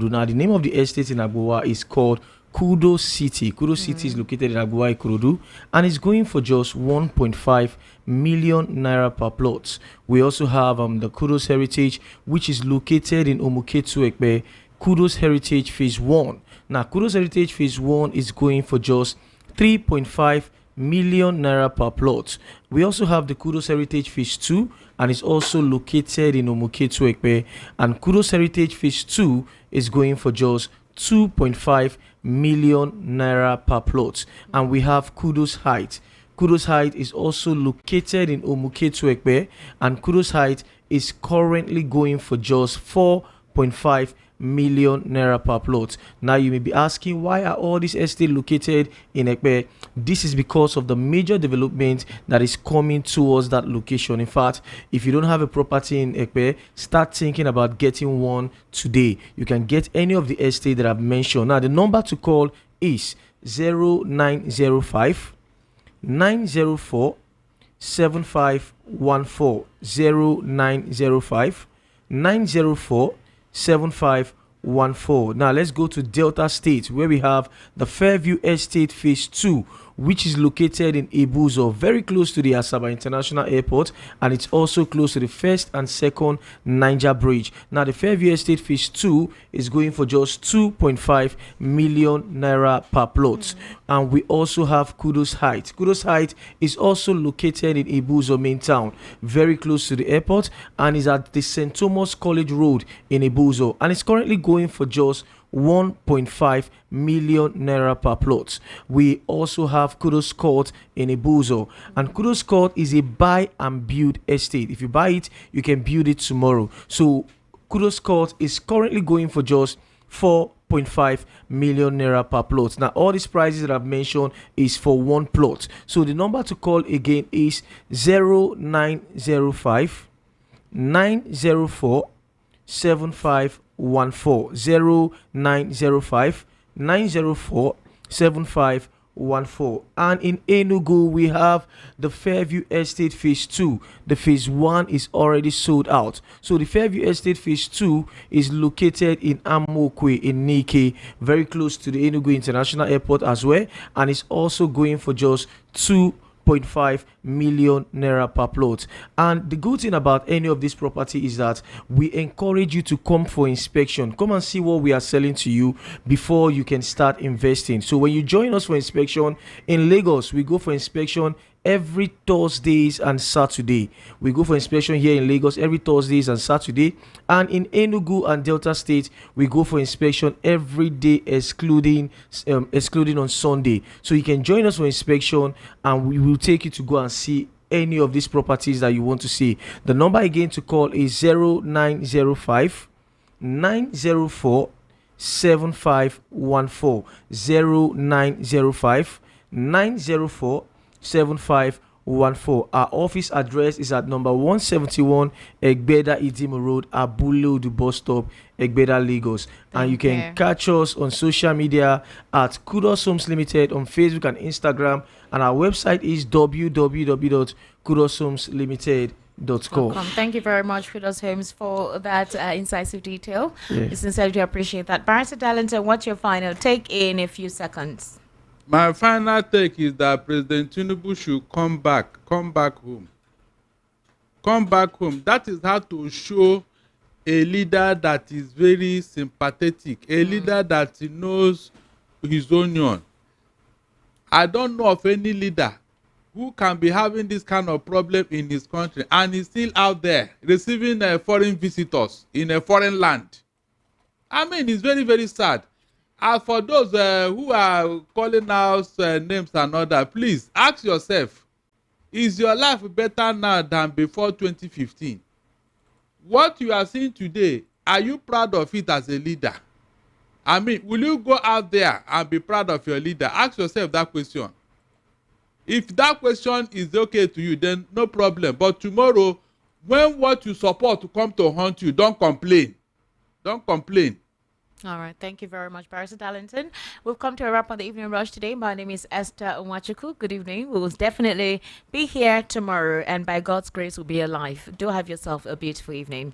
Now, the name of the estate in Agbowa is called Kudo City. Kudo City is located in Agbowa Ikorodu and is going for just 1.5 million naira per plot. We also have the Kudos Heritage, which is located in Omuketu Ekpe. Kudos Heritage Phase 1. Now, Kudos Heritage Phase 1 is going for just 3.5 million naira per plot. We also have the Kudos Heritage Phase 2 and is also located in Omuketu Ekpe, and Kudos Heritage Phase 2 is going for just 2.5 million naira per plot. And we have Kudos Height. Kudos Height is also located in Omuketu Ekpe, and Kudos Height is currently going for just 4.5 million naira per plot. Now you may be asking, why are all these estates located in Ekpe? This is because of the major development that is coming towards that location. In fact, if you don't have a property in Ekpe, start thinking about getting one today. You can get any of the estates that I've mentioned. Now the number to call is 0905 904 7514. 0905 904 7514. Now let's go to Delta State, where we have the Fairview Estate Phase 2, which is located in Ibuzo, very close to the Asaba International Airport, and it's also close to the first and second Niger Bridge. Now the Fairview Estate Phase 2 is going for just 2.5 million naira per plot. And we also have Kudos Height. Kudos Height is also located in Ibuzo main town, very close to the airport, and is at the St. Thomas College Road in Ibuzo, and it's currently going for just 1.5 million naira per plot. We also have Kudos Court in Ibuzo, and Kudos Court is a buy and build estate. If you buy it, you can build it tomorrow. So Kudos Court is currently going for just 4.5 million naira per plot. Now all these prices that I've mentioned is for one plot. So the number to call again is 0905 904 7514. 0905 904 7514. And in Enugu we have the Fairview Estate Phase 2. The Phase 1 is already sold out. So the Fairview Estate Phase 2 is located in Amokwe in Nike, very close to the Enugu International Airport as well, and it's also going for just 2.5 million naira per plot. And the good thing about any of this property is that we encourage you to come for inspection. Come and see what we are selling to you before you can start investing. So when you join us for inspection in Lagos, we go for inspection every Thursdays and Saturday. We go for inspection here in Lagos every Thursdays and Saturday, and in Enugu and Delta State we go for inspection every day, excluding on Sunday. So you can join us for inspection, and we will take you to go and see any of these properties that you want to see. The number again to call is 0905 904 7514. 0905 904 7514. Our office address is at number 171 Egbeda Idimo Road, Abule Odu bus stop, Egbeda, Lagos. And you can catch us on social media at Kudos Homes Limited on Facebook and Instagram, and our website is www.kudoshomslimited.com. Thank you very much, Kudos Homes, for that incisive detail. Yeah. We sincerely appreciate that. Barrister Darlington, what's your final take in a few seconds? My final take is that President Tinubu should come back home. Come back home. That is how to show a leader that is very sympathetic, a leader that knows his onion. I don't know of any leader who can be having this kind of problem in his country and is still out there receiving foreign visitors in a foreign land. I mean, it's very, very sad. As for those who are calling out names and other, please ask yourself, is your life better now than before 2015? What you are seeing today, are you proud of it as a leader? I mean, will you go out there and be proud of your leader? Ask yourself that question. If that question is okay to you, then no problem. But tomorrow, when what you support come to haunt you, don't complain. Don't complain. All right. Thank you very much, Barrister Darlington. We've come to a wrap on the Evening Rush today. My name is Esther Onwachuku. Good evening. We will definitely be here tomorrow, and by God's grace, we'll be alive. Do have yourself a beautiful evening.